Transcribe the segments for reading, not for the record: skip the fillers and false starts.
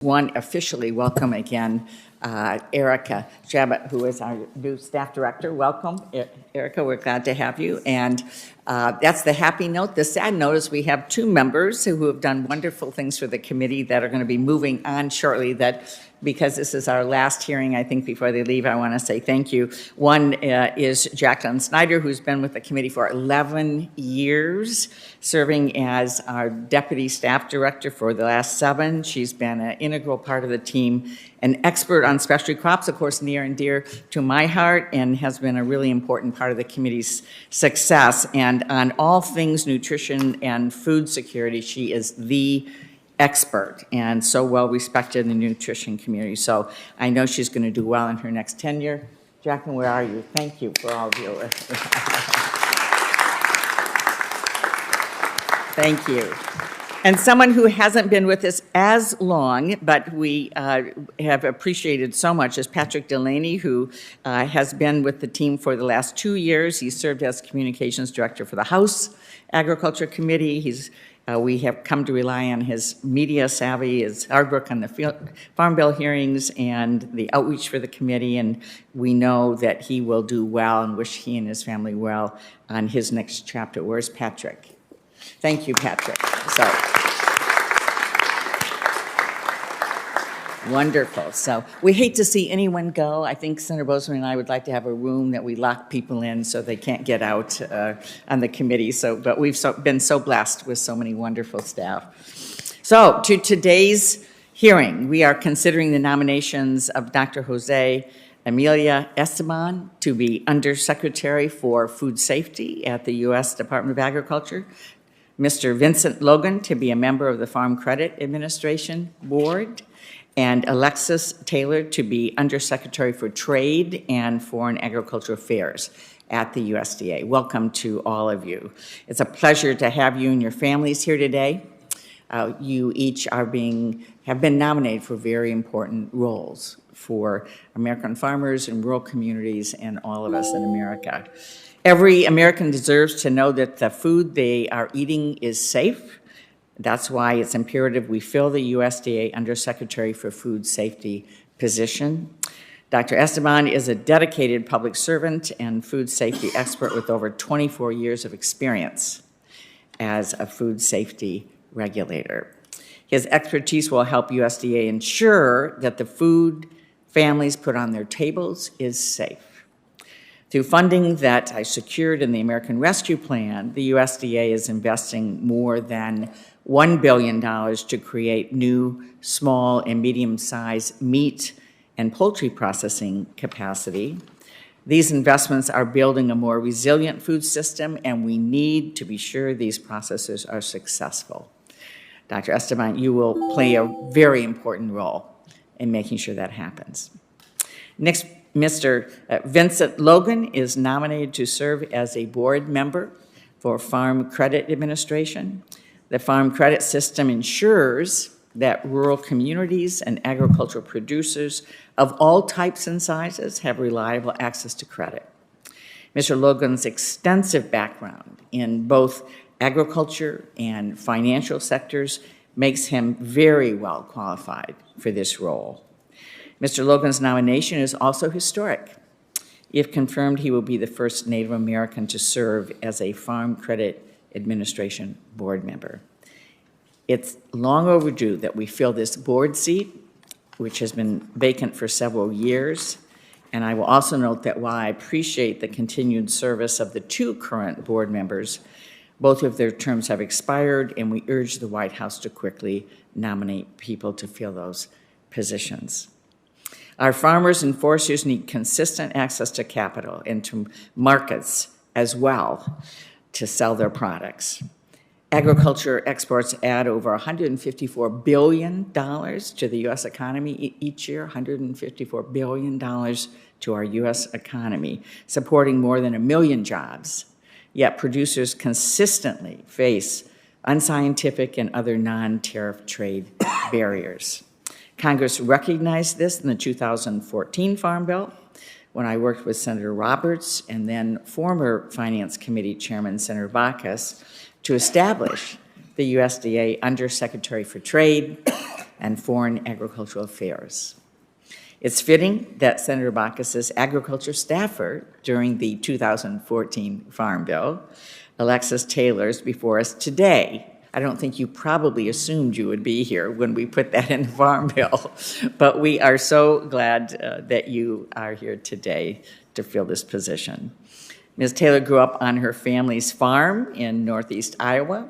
One, officially welcome again Erica Shabbat, who is our new staff director. Welcome, Erica. We're glad to have you. And that's the happy note. The sad note is we have two members who have done wonderful things for the committee that are going to be moving on shortly. That because this is our last hearing, I think before they leave, I want to say thank you. One is Jacqueline Snyder, who's been with the committee for 11 years, serving as our deputy staff director for the last 7. She's been an integral part of the team, an expert on specialty crops, of course, near and dear to my heart, and has been a really important part of the committee's success. And on all things nutrition and food security, she is the expert and so well respected in the nutrition community. So I know she's going to do well in her next tenure. Jacqueline, where are you? Thank you for all of your work. Thank you. And someone who hasn't been with us as long, but we have appreciated so much, is Patrick Delaney, who has been with the team for the last 2 years. He served as communications director for the House Agriculture Committee. We have come to rely on his media savvy, his hard work on the Farm Bill hearings and the outreach for the committee, and we know that he will do well and wish he and his family well on his next chapter. Where's Patrick? Thank you, Patrick. Wonderful. So we hate to see anyone go. I think Senator Bozeman and I would like to have a room that we lock people in so they can't get out on the committee. But we've been so blessed with so many wonderful staff. So to today's hearing, we are considering the nominations of Dr. Jose Emilia Esteban to be Undersecretary for Food Safety at the U.S. Department of Agriculture, Mr. Vincent Logan to be a member of the Farm Credit Administration Board, and Alexis Taylor to be Undersecretary for Trade and Foreign Agricultural Affairs at the USDA. Welcome to all of you. It's a pleasure to have you and your families here today. You each have been nominated for very important roles for American farmers and rural communities and all of us in America. Every American deserves to know that the food they are eating is safe. That's why it's imperative we fill the USDA Undersecretary for Food Safety position. Dr. Esteban is a dedicated public servant and food safety expert with over 24 years of experience as a food safety regulator. His expertise will help USDA ensure that the food families put on their tables is safe. Through funding that I secured in the American Rescue Plan, the USDA is investing more than $1 billion to create new small and medium-sized meat and poultry processing capacity. These investments are building a more resilient food system, and we need to be sure these processes are successful. Dr. Esteban, you will play a very important role in making sure that happens. Next, Mr. Vincent Logan is nominated to serve as a board member for Farm Credit Administration. The farm credit system ensures that rural communities and agricultural producers of all types and sizes have reliable access to credit. Mr. Logan's extensive background in both agriculture and financial sectors makes him very well qualified for this role. Mr. Logan's nomination is also historic. If confirmed, he will be the first Native American to serve as a Farm Credit Administration board member. It's long overdue that we fill this board seat, which has been vacant for several years. And I will also note that while I appreciate the continued service of the 2 current board members, both of their terms have expired, and we urge the White House to quickly nominate people to fill those positions. Our farmers and foresters need consistent access to capital and to markets as well to sell their products. Agriculture exports add over $154 billion to the U.S. economy each year, $154 billion to our U.S. economy, supporting more than 1 million jobs. Yet producers consistently face unscientific and other non-tariff trade barriers. Congress recognized this in the 2014 Farm Bill when I worked with Senator Roberts and then former Finance Committee Chairman Senator Baucus to establish the USDA Undersecretary for Trade and Foreign Agricultural Affairs. It's fitting that Senator Baucus's agriculture staffer during the 2014 Farm Bill, Alexis Taylor, is before us today. I don't think you probably assumed you would be here when we put that in the Farm Bill, but we are so glad that you are here today to fill this position. Ms. Taylor grew up on her family's farm in Northeast Iowa,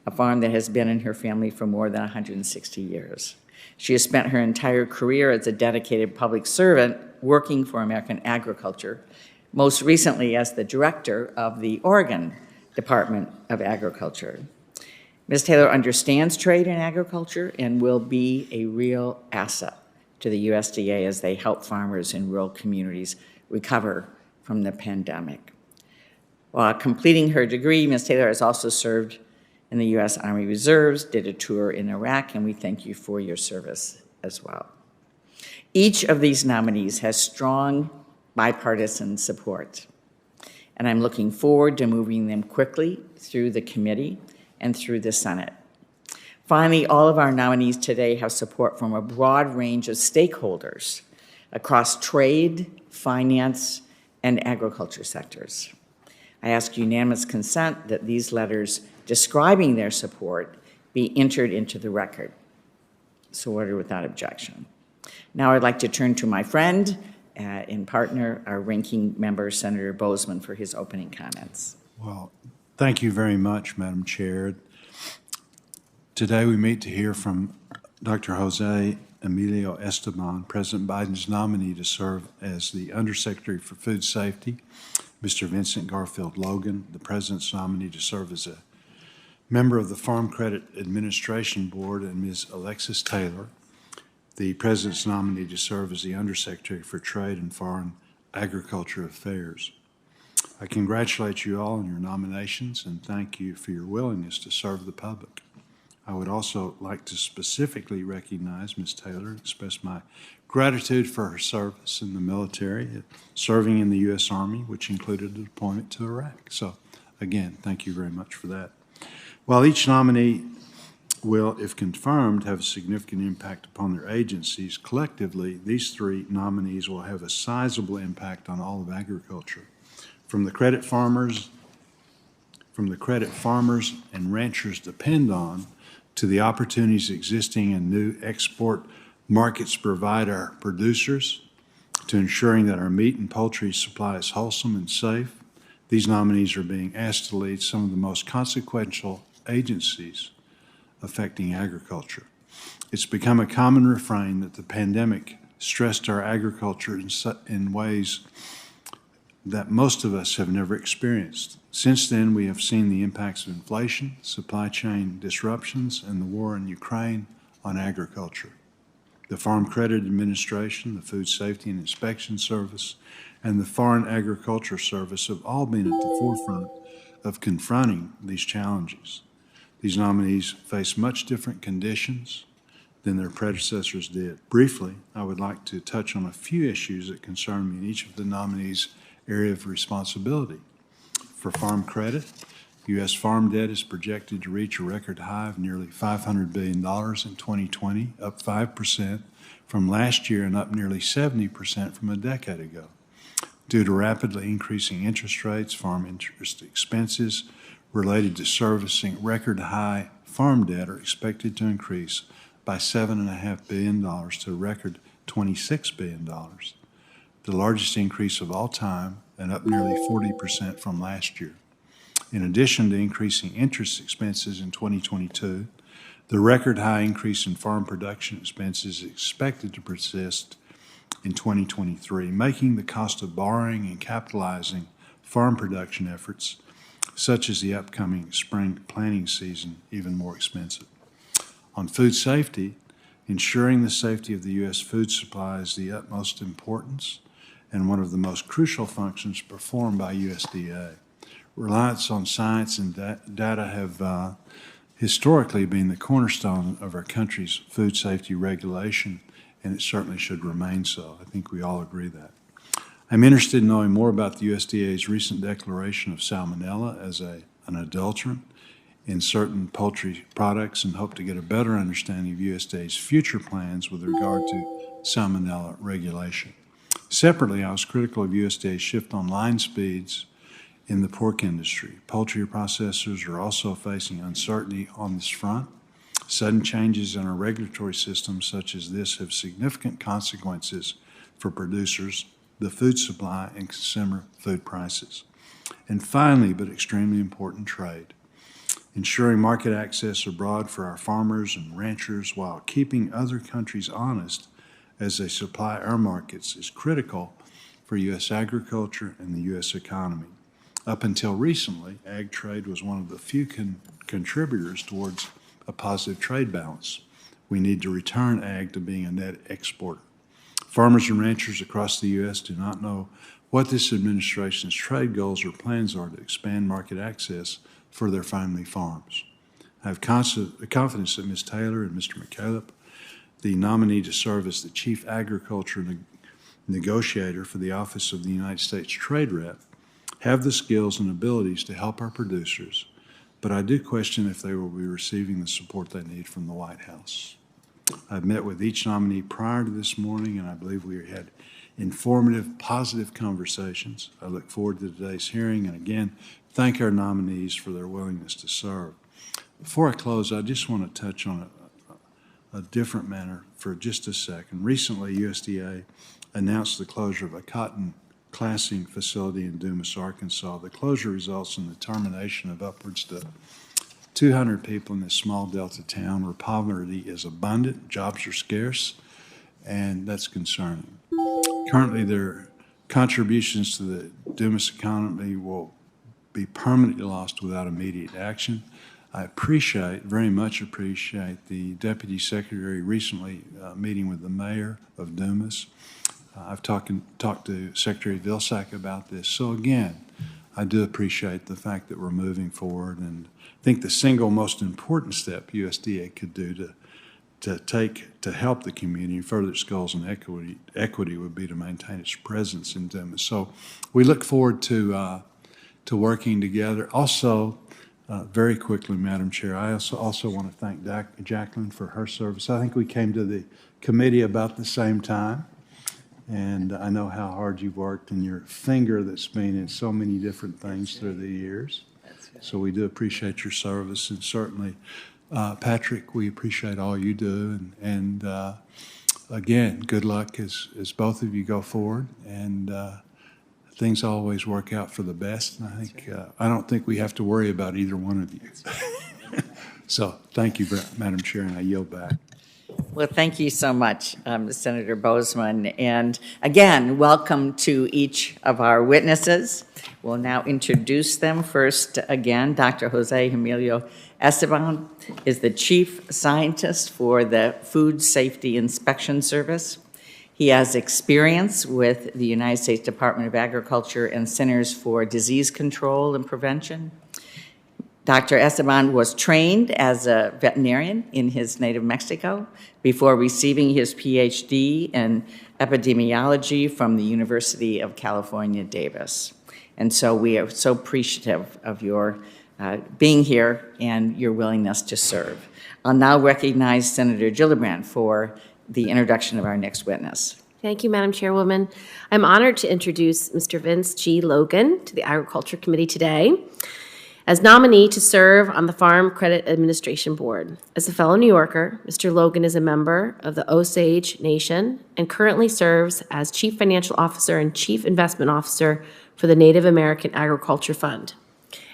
a farm that has been in her family for more than 160 years. She has spent her entire career as a dedicated public servant working for American agriculture, most recently as the director of the Oregon Department of Agriculture. Ms. Taylor understands trade in agriculture and will be a real asset to the USDA as they help farmers in rural communities recover from the pandemic. While completing her degree, Ms. Taylor has also served in the U.S. Army Reserves, did a tour in Iraq, and we thank you for your service as well. Each of these nominees has strong bipartisan support, and I'm looking forward to moving them quickly through the committee and through the Senate. Finally, all of our nominees today have support from a broad range of stakeholders across trade, finance, and agriculture sectors. I ask unanimous consent that these letters describing their support be entered into the record. So ordered without objection. Now I'd like to turn to my friend and partner, our ranking member, Senator Bozeman, for his opening comments. Well, thank you very much, Madam Chair. Today we meet to hear from Dr. Jose Emilio Esteban, President Biden's nominee to serve as the Undersecretary for Food Safety, Mr. Vincent Garfield Logan, the President's nominee to serve as a member of the Farm Credit Administration Board, and Ms. Alexis Taylor, the President's nominee to serve as the Undersecretary for Trade and Foreign Agriculture Affairs. I congratulate you all on your nominations and thank you for your willingness to serve the public. I would also like to specifically recognize Ms. Taylor and express my gratitude for her service in the military, serving in the U.S. Army, which included a deployment to Iraq. So, again, thank you very much for that. While each nominee will, if confirmed, have a significant impact upon their agencies, collectively, these three nominees will have a sizable impact on all of agriculture. From the credit farmers and ranchers depend on, to the opportunities existing and new export markets provide our producers, to ensuring that our meat and poultry supply is wholesome and safe, these nominees are being asked to lead some of the most consequential agencies affecting agriculture. It's become a common refrain that the pandemic stressed our agriculture in ways that most of us have never experienced. Since then, we have seen the impacts of inflation, supply chain disruptions, and the war in Ukraine on agriculture. The Farm Credit Administration, the Food Safety and Inspection Service, and the Foreign Agriculture Service have all been at the forefront of confronting these challenges. These nominees face much different conditions than their predecessors did. Briefly, I would like to touch on a few issues that concern me in each of the nominees' area of responsibility. For farm credit, U.S. farm debt is projected to reach a record high of nearly $500 billion in 2020, up 5% from last year and up nearly 70% from a decade ago. Due to rapidly increasing interest rates, farm interest expenses related to servicing record high farm debt are expected to increase by $7.5 billion to a record $26 billion, the largest increase of all time and up nearly 40% from last year. In addition to increasing interest expenses in 2022, the record high increase in farm production expenses is expected to persist in 2023, making the cost of borrowing and capitalizing farm production efforts, such as the upcoming spring planting season, even more expensive. On food safety, ensuring the safety of the U.S. food supply is the utmost importance and one of the most crucial functions performed by USDA. Reliance on science and data have historically been the cornerstone of our country's food safety regulation, and it certainly should remain so. I think we all agree that. I'm interested in knowing more about the USDA's recent declaration of salmonella as an adulterant in certain poultry products and hope to get a better understanding of USDA's future plans with regard to salmonella regulation. Separately, I was critical of USDA's shift on line speeds in the pork industry. Poultry processors are also facing uncertainty on this front. Sudden changes in our regulatory system such as this have significant consequences for producers, the food supply, and consumer food prices. And finally, but extremely important, trade. Ensuring market access abroad for our farmers and ranchers while keeping other countries honest as they supply our markets is critical for U.S. agriculture and the U.S. economy. Up until recently, ag trade was one of the few contributors towards a positive trade balance. We need to return ag to being a net exporter. Farmers and ranchers across the U.S. do not know what this administration's trade goals or plans are to expand market access for their family farms. I have confidence that Ms. Taylor and Mr. McCaleb, the nominee to serve as the Chief Agriculture Negotiator for the Office of the United States Trade Rep, have the skills and abilities to help our producers, but I do question if they will be receiving the support they need from the White House. I've met with each nominee prior to this morning, and I believe we had informative, positive conversations. I look forward to today's hearing, and again, thank our nominees for their willingness to serve. Before I close, I just want to touch on a different matter for just a second. Recently, USDA announced the closure of a cotton classing facility in Dumas, Arkansas. The closure results in the termination of upwards to 200 people in this small Delta town where poverty is abundant, jobs are scarce, and that's concerning. Currently, their contributions to the Dumas economy will be permanently lost without immediate action. I very much appreciate the Deputy Secretary recently meeting with the mayor of Dumas. I've talked to Secretary Vilsack about this. So again, I do appreciate the fact that we're moving forward, and I think the single most important step USDA could do to take to help the community further its goals and equity would be to maintain its presence in Dumas. So we look forward to working together. Also, very quickly, Madam Chair, I also want to thank Jacqueline for her service. I think we came to the committee about the same time, and I know how hard you've worked and your finger that's been in so many different things through the years. So we do appreciate your service, and certainly, Patrick, we appreciate all you do. And again, good luck as both of you go forward, and things always work out for the best. And I think I don't think we have to worry about either one of you. So thank you, Madam Chair, and I yield back. Well, thank you so much, Senator Bozeman. And again, welcome to each of our witnesses. We'll now introduce them. First, again, Dr. Jose Emilio Esteban is the Chief Scientist for the Food Safety Inspection Service. He has experience with the United States Department of Agriculture and Centers for Disease Control and Prevention. Dr. Esteban was trained as a veterinarian in his native Mexico before receiving his PhD in epidemiology from the University of California, Davis. And so we are so appreciative of your being here and your willingness to serve. I'll now recognize Senator Gillibrand for the introduction of our next witness. Thank you, Madam Chairwoman. I'm honored to introduce Mr. Vince G. Logan to the Agriculture Committee today as nominee to serve on the Farm Credit Administration Board. As a fellow New Yorker, Mr. Logan is a member of the Osage Nation and currently serves as Chief Financial Officer and Chief Investment Officer for the Native American Agriculture Fund.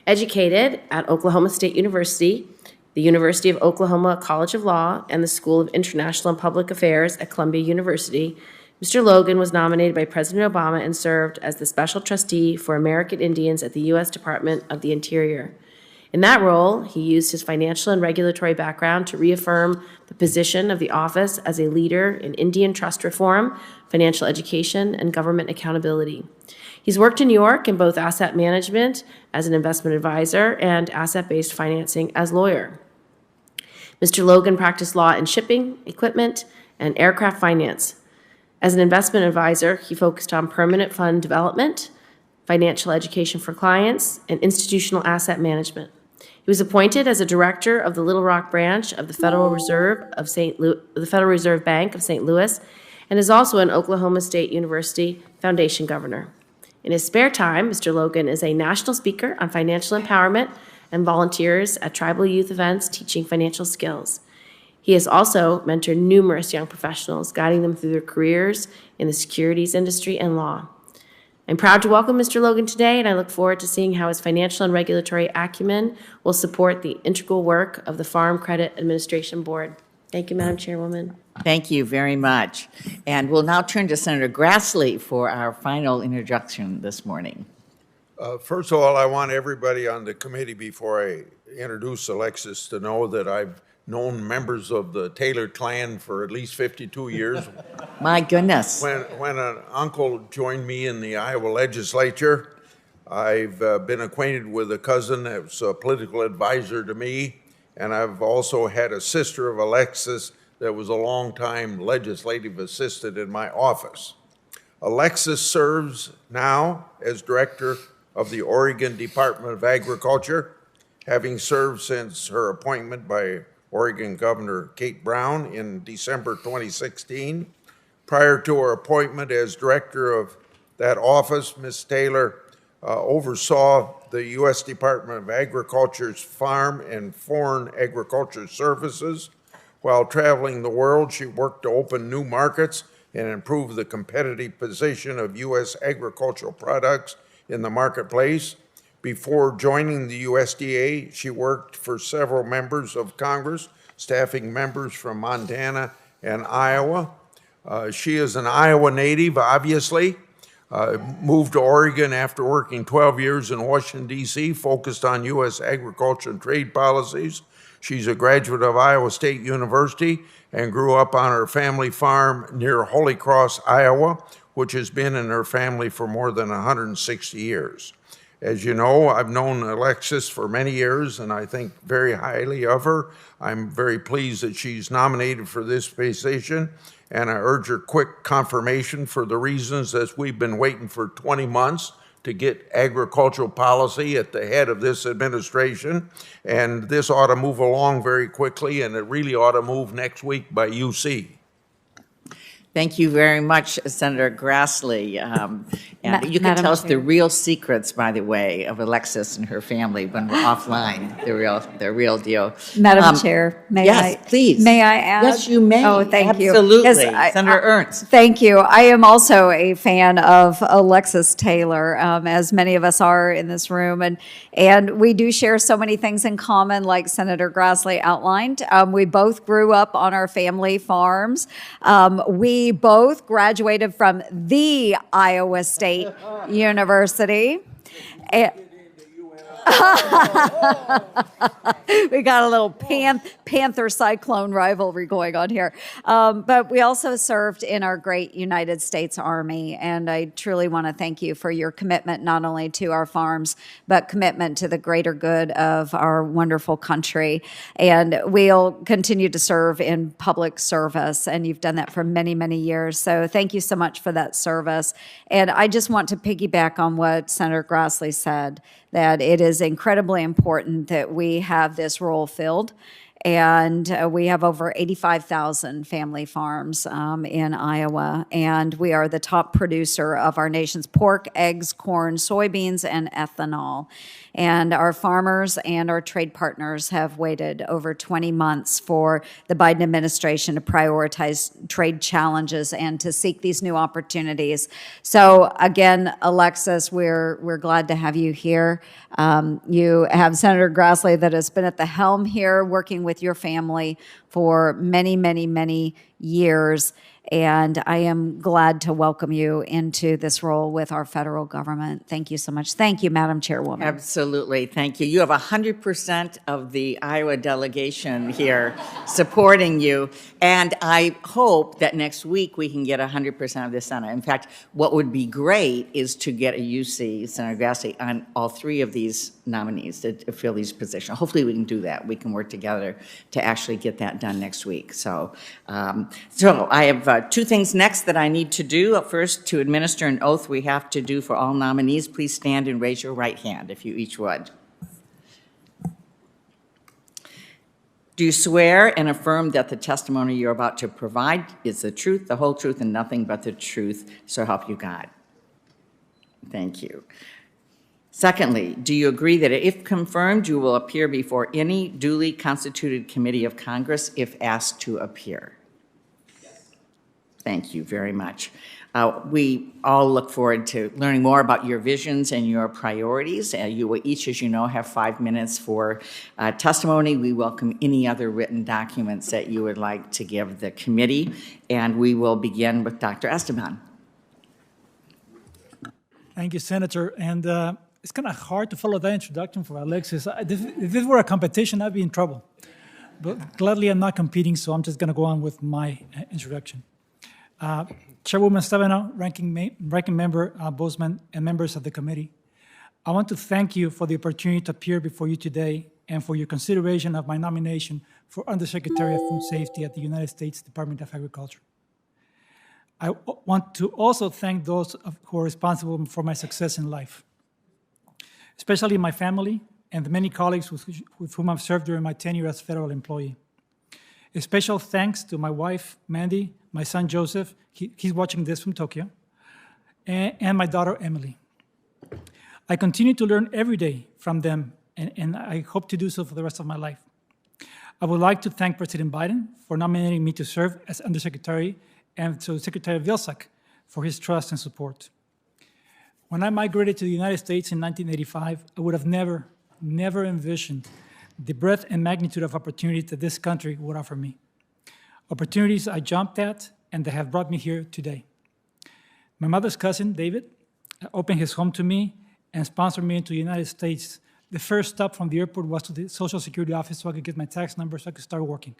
Educated at Oklahoma State University, the University of Oklahoma College of Law, and the School of International and Public Affairs at Columbia University, Mr. Logan was nominated by President Obama and served as the Special Trustee for American Indians at the U.S. Department of the Interior. In that role, he used his financial and regulatory background to reaffirm the position of the office as a leader in Indian trust reform, financial education, and government accountability. He's worked in New York in both asset management as an investment advisor and asset-based financing as lawyer. Mr. Logan practiced law in shipping, equipment, and aircraft finance. As an investment advisor, he focused on permanent fund development, financial education for clients, and institutional asset management. He was appointed as a director of the Little Rock branch of the Federal Reserve Bank of St. Louis, and is also an Oklahoma State University Foundation governor. In his spare time, Mr. Logan is a national speaker on financial empowerment and volunteers at tribal youth events teaching financial skills. He has also mentored numerous young professionals, guiding them through their careers in the securities industry and law. I'm proud to welcome Mr. Logan today, and I look forward to seeing how his financial and regulatory acumen will support the integral work of the Farm Credit Administration Board. Thank you, Madam Chairwoman. Thank you very much. And we'll now turn to Senator Grassley for our final introduction this morning. First of all, I want everybody on the committee, before I introduce Alexis, to know that I've known members of the Taylor clan for at least 52 years. My goodness. When an uncle joined me in the Iowa legislature, I've been acquainted with a cousin that was a political advisor to me, and I've also had a sister of Alexis that was a longtime legislative assistant in my office. Alexis serves now as director of the Oregon Department of Agriculture, having served since her appointment by Oregon Governor Kate Brown in December 2016. Prior to her appointment as director of that office, Ms. Taylor oversaw the U.S. Department of Agriculture's Farm and Foreign Agriculture Services. While traveling the world, she worked to open new markets and improve the competitive position of U.S. agricultural products in the marketplace. Before joining the USDA, she worked for several members of Congress, staffing members from Montana and Iowa. She is an Iowa native, obviously. Moved to Oregon after working 12 years in Washington, D.C., focused on U.S. agriculture and trade policies. She's a graduate of Iowa State University and grew up on her family farm near Holy Cross, Iowa, which has been in her family for more than 160 years. As you know, I've known Alexis for many years, and I think very highly of her. I'm very pleased that she's nominated for this position, and I urge her quick confirmation for the reasons that we've been waiting for 20 months to get agricultural policy at the head of this administration. And this ought to move along very quickly, and it really ought to move next week by UC. Thank you very much, Senator Grassley. And you can Madam tell us Chair. the real secrets, by the way, of Alexis and her family when we're offline, the real deal. Madam Chair, may yes, I? please. May I add? Yes, you may. Oh, thank you. Absolutely. Yes, Senator Ernst. Thank you. I am also a fan of Alexis Taylor, as many of us are in this room, and we do share so many things in common, like Senator Grassley outlined. We both grew up on our family farms. We both graduated from the Iowa State University. We got a little Panther Cyclone rivalry going on here. But we also served in our great United States Army, and I truly want to thank you for your commitment not only to our farms, but commitment to the greater good of our wonderful country. And we'll continue to serve in public service, and you've done that for many, many years. So thank you so much for that service. And I just want to piggyback on what Senator Grassley said, that it is incredibly important that we have this role filled. And we have over 85,000 family farms in Iowa, and we are the top producer of our nation's pork, eggs, corn, soybeans, and ethanol. And our farmers and our trade partners have waited over 20 months for the Biden administration to prioritize trade challenges and to seek these new opportunities. So again, Alexis, we're glad to have you here. You have Senator Grassley that has been at the helm here working with your family for many, many, many years. And I am glad to welcome you into this role with our federal government. Thank you so much. Thank you, Madam Chairwoman. Absolutely. Thank you. You have 100% of the Iowa delegation here supporting you. And I hope that next week we can get 100% of the Senate. In fact, what would be great is to get a UC, Senator Grassley, on all three of these nominees to fill these positions. Hopefully we can do that. We can work together to actually get that done next week. So I have two things next that I need to do. First, to administer an oath we have to do for all nominees. Please stand and raise your right hand if you each would. Do you swear and affirm that the testimony you're about to provide is the truth, the whole truth, and nothing but the truth, so help you God? Thank you. Secondly, do you agree that if confirmed, you will appear before any duly constituted committee of Congress if asked to appear? Yes. Thank you very much. We all look forward to learning more about your visions and your priorities. You will each, as you know, have 5 minutes for testimony. We welcome any other written documents that you would like to give the committee, and we will begin with Dr. Esteban. Thank you, Senator. And it's kind of hard to follow that introduction for Alexis. If this were a competition, I'd be in trouble. But gladly, I'm not competing, so I'm just going to go on with my introduction. Chairwoman Stabenow, Ranking Member Bozeman, and members of the committee, I want to thank you for the opportunity to appear before you today and for your consideration of my nomination for Undersecretary of Food Safety at the United States Department of Agriculture. I want to also thank those who are responsible for my success in life, especially my family and the many colleagues with whom I've served during my tenure as federal employee. A special thanks to my wife, Mandy, my son, Joseph, he's watching this from Tokyo, and my daughter, Emily. I continue to learn every day from them, and I hope to do so for the rest of my life. I would like to thank President Biden for nominating me to serve as Undersecretary, and to Secretary Vilsack for his trust and support. When I migrated to the United States in 1985, I would have never envisioned the breadth and magnitude of opportunities that this country would offer me. Opportunities I jumped at and that have brought me here today. My mother's cousin, David, opened his home to me and sponsored me into the United States. The first stop from the airport was to the Social Security office so I could get my tax number so I could start working.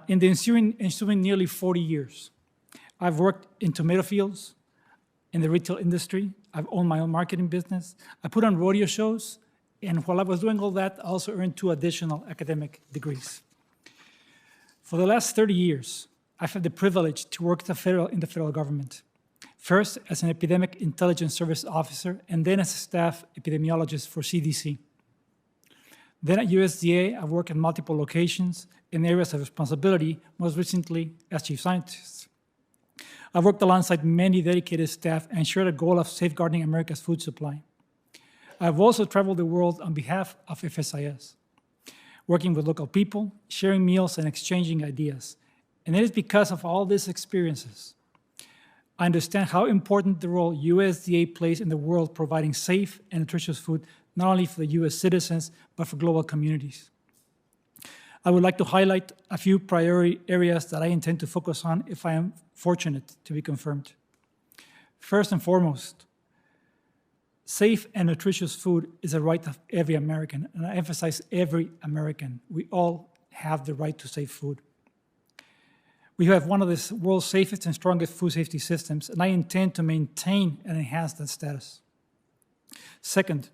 In the ensuing nearly 40 years, I've worked in tomato fields, in the retail industry. I've owned my own marketing business. I put on rodeo shows, and while I was doing all that, I also earned 2 additional academic degrees. For the last 30 years, I've had the privilege to work in the federal government, first as an epidemic intelligence service officer, and then as a staff epidemiologist for CDC. Then at USDA, I've worked in multiple locations in areas of responsibility, most recently as chief scientist. I've worked alongside many dedicated staff and shared a goal of safeguarding America's food supply. I've also traveled the world on behalf of FSIS, working with local people, sharing meals, and exchanging ideas. And it is because of all these experiences, I understand how important the role USDA plays in the world providing safe and nutritious food, not only for the US citizens, but for global communities. I would like to highlight a few priority areas that I intend to focus on if I am fortunate to be confirmed. First and foremost, safe and nutritious food is a right of every American, and I emphasize every American. We all have the right to safe food. We have one of the world's safest and strongest food safety systems, and I intend to maintain and enhance that status. Second,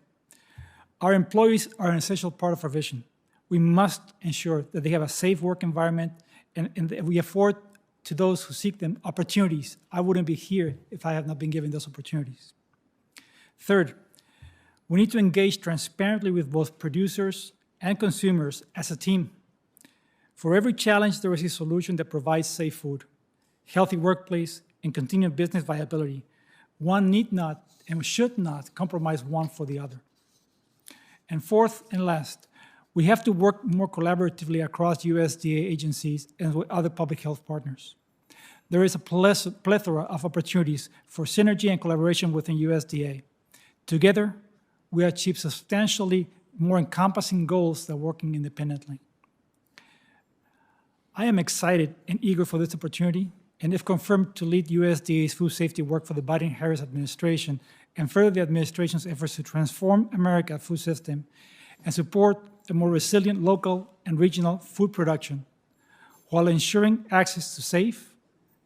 our employees are an essential part of our vision. We must ensure that they have a safe work environment and that we afford to those who seek them opportunities. I wouldn't be here if I have not been given those opportunities. Third, we need to engage transparently with both producers and consumers as a team. For every challenge, there is a solution that provides safe food, healthy workplace, and continued business viability. One need not and should not compromise one for the other. And fourth and last, we have to work more collaboratively across USDA agencies and with other public health partners. There is a plethora of opportunities for synergy and collaboration within USDA. Together, we achieve substantially more encompassing goals than working independently. I am excited and eager for this opportunity, and if confirmed, to lead USDA's food safety work for the Biden-Harris administration and further the administration's efforts to transform America's food system and support a more resilient local and regional food production while ensuring access to safe,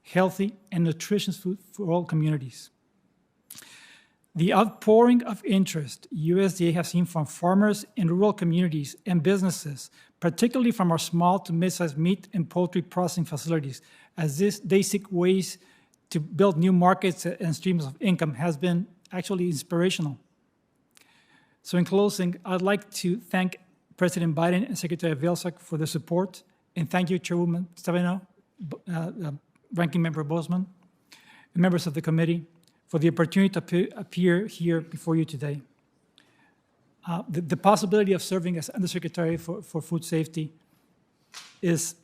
healthy, and nutritious food for all communities. The outpouring of interest USDA has seen from farmers in rural communities and businesses, particularly from our small to mid-sized meat and poultry processing facilities, as they seek ways to build new markets and streams of income, has been actually inspirational. So in closing, I'd like to thank President Biden and Secretary Vilsack for the support, and thank you, Chairwoman Stabenow, Ranking Member Bozeman, and members of the committee for the opportunity to appear here before you today. The possibility of serving as Undersecretary for Food Safety is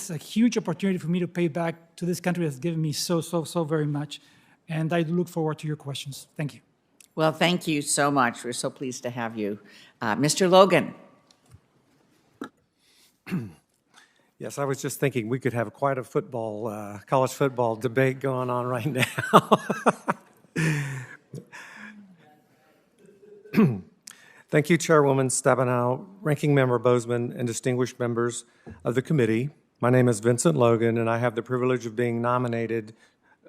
a huge opportunity for me to pay back to this country that's given me so very much, and I look forward to your questions. Thank you. Well, thank you so much. We're so pleased to have you. Mr. Logan. Yes, I was just thinking we could have quite a college football debate going on right now. Thank you, Chairwoman Stabenow, Ranking Member Bozeman, and distinguished members of the committee. My name is Vincent Logan, and I have the privilege of being nominated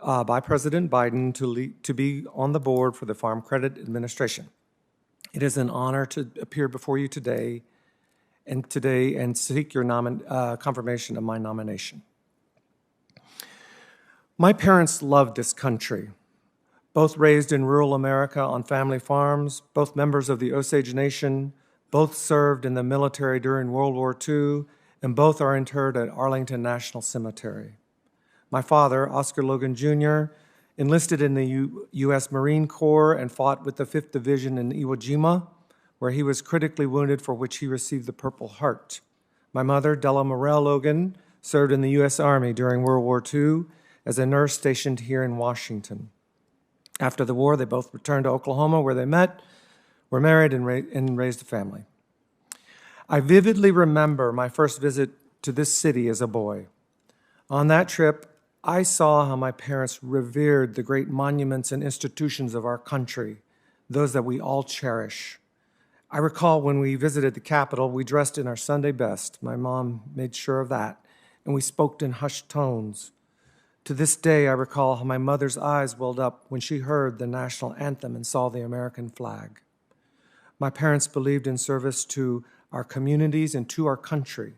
by President Biden to be on the board for the Farm Credit Administration. It is an honor to appear before you today and seek your confirmation of my nomination. My parents loved this country, both raised in rural America on family farms, both members of the Osage Nation, both served in the military during World War II, and both are interred at Arlington National Cemetery. My father, Oscar Logan Jr., enlisted in the U.S. Marine Corps and fought with the 5th Division in Iwo Jima, where he was critically wounded, for which he received the Purple Heart. My mother, Della Morell Logan, served in the U.S. Army during World War II as a nurse stationed here in Washington. After the war, they both returned to Oklahoma, where they met, were married, and raised a family. I vividly remember my first visit to this city as a boy. On that trip, I saw how my parents revered the great monuments and institutions of our country, those that we all cherish. I recall when we visited the Capitol, we dressed in our Sunday best. My mom made sure of that, and we spoke in hushed tones. To this day, I recall how my mother's eyes welled up when she heard the national anthem and saw the American flag. My parents believed in service to our communities and to our country.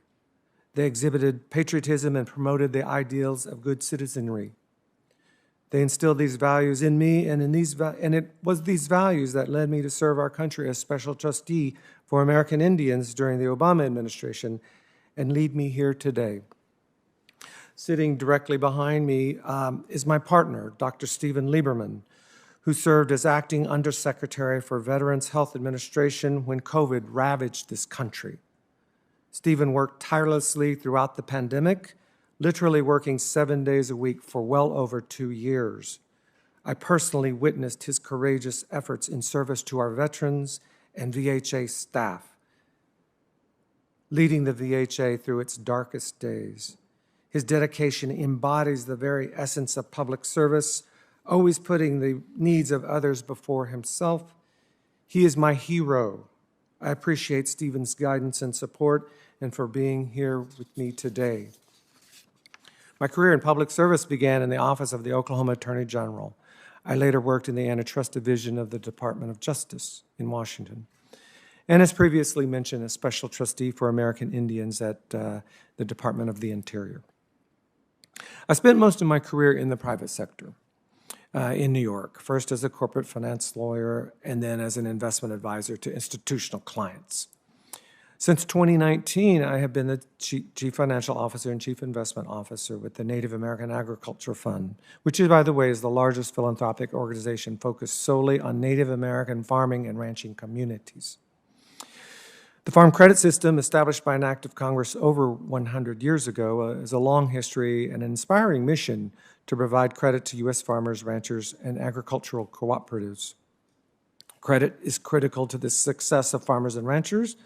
They exhibited patriotism and promoted the ideals of good citizenry. They instilled these values in me, and it was these values that led me to serve our country as Special Trustee for American Indians during the Obama administration and lead me here today. Sitting directly behind me is my partner, Dr. Stephen Lieberman, who served as acting Undersecretary for Veterans Health Administration when COVID ravaged this country. Stephen worked tirelessly throughout the pandemic, literally working 7 days a week for well over 2 years. I personally witnessed his courageous efforts in service to our veterans and VHA staff, leading the VHA through its darkest days. His dedication embodies the very essence of public service, always putting the needs of others before himself. He is my hero. I appreciate Stephen's guidance and support and for being here with me today. My career in public service began in the office of the Oklahoma Attorney General. I later worked in the Antitrust Division of the Department of Justice in Washington. And as previously mentioned, as Special Trustee for American Indians at the Department of the Interior. I spent most of my career in the private sector in New York, first as a corporate finance lawyer and then as an investment advisor to institutional clients. Since 2019, I have been the Chief Financial Officer and Chief Investment Officer with the Native American Agriculture Fund, which, by the way, is the largest philanthropic organization focused solely on Native American farming and ranching communities. The Farm Credit System, established by an act of Congress over 100 years ago, is a long history and an inspiring mission to provide credit to U.S. farmers, ranchers, and agricultural cooperatives. Credit is critical to the success of farmers and ranchers.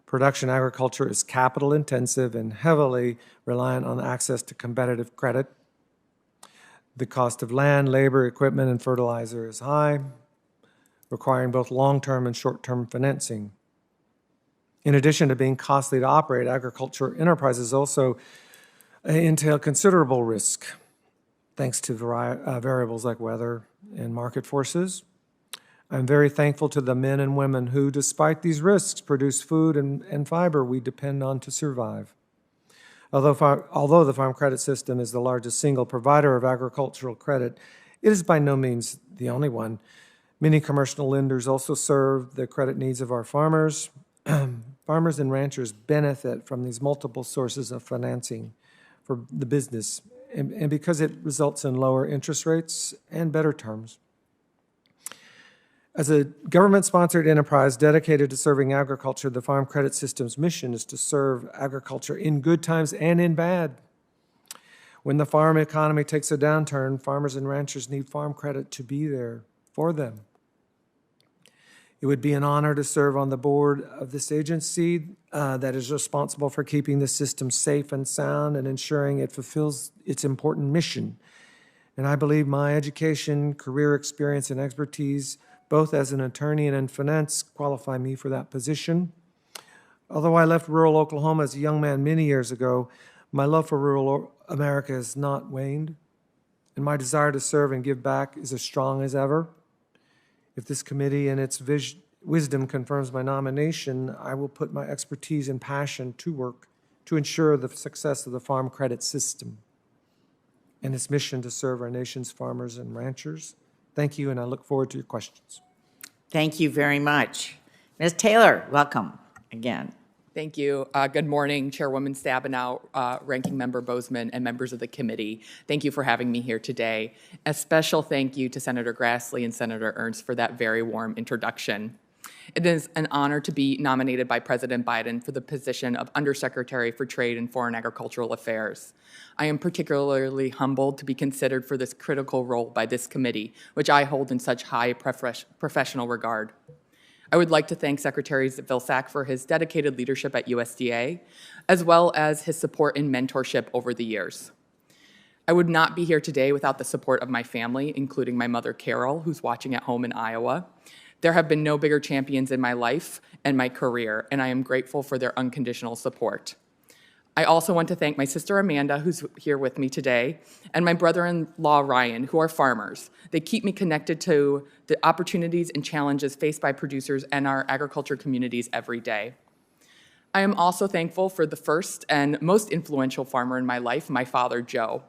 Production agriculture is capital intensive and heavily reliant on access to competitive credit. The cost of land, labor, equipment, and fertilizer is high, requiring both long-term and short-term financing. In addition to being costly to operate, agriculture enterprises also entail considerable risk, thanks to variables like weather and market forces. I'm very thankful to the men and women who, despite these risks, produce food and fiber we depend on to survive. Although the Farm Credit System is the largest single provider of agricultural credit, it is by no means the only one. Many commercial lenders also serve the credit needs of our farmers. farmers and ranchers benefit from these multiple sources of financing for the business, and because it results in lower interest rates and better terms. As a government-sponsored enterprise dedicated to serving agriculture, the Farm Credit System's mission is to serve agriculture in good times and in bad. When the farm economy takes a downturn, farmers and ranchers need farm credit to be there for them. It would be an honor to serve on the board of this agency that is responsible for keeping the system safe and sound and ensuring it fulfills its important mission. And I believe my education, career experience, and expertise, both as an attorney and in finance, qualify me for that position. Although I left rural Oklahoma as a young man many years ago, my love for rural America has not waned, and my desire to serve and give back is as strong as ever. If this committee and its wisdom confirms my nomination, I will put my expertise and passion to work to ensure the success of the Farm Credit System and its mission to serve our nation's farmers and ranchers. Thank you, and I look forward to your questions. Thank you very much. Ms. Taylor, welcome again. Thank you. Good morning, Chairwoman Stabenow, Ranking Member Bozeman, and members of the committee. Thank you for having me here today. A special thank you to Senator Grassley and Senator Ernst for that very warm introduction. It is an honor to be nominated by President Biden for the position of Undersecretary for Trade and Foreign Agricultural Affairs. I am particularly humbled to be considered for this critical role by this committee, which I hold in such high professional regard. I would like to thank Secretary Vilsack for his dedicated leadership at USDA, as well as his support and mentorship over the years. I would not be here today without the support of my family, including my mother, Carol, who's watching at home in Iowa. There have been no bigger champions in my life and my career, and I am grateful for their unconditional support. I also want to thank my sister Amanda, who's here with me today, and my brother-in-law Ryan, who are farmers. They keep me connected to the opportunities and challenges faced by producers and our agriculture communities every day. I am also thankful for the first and most influential farmer in my life, my father, Joe.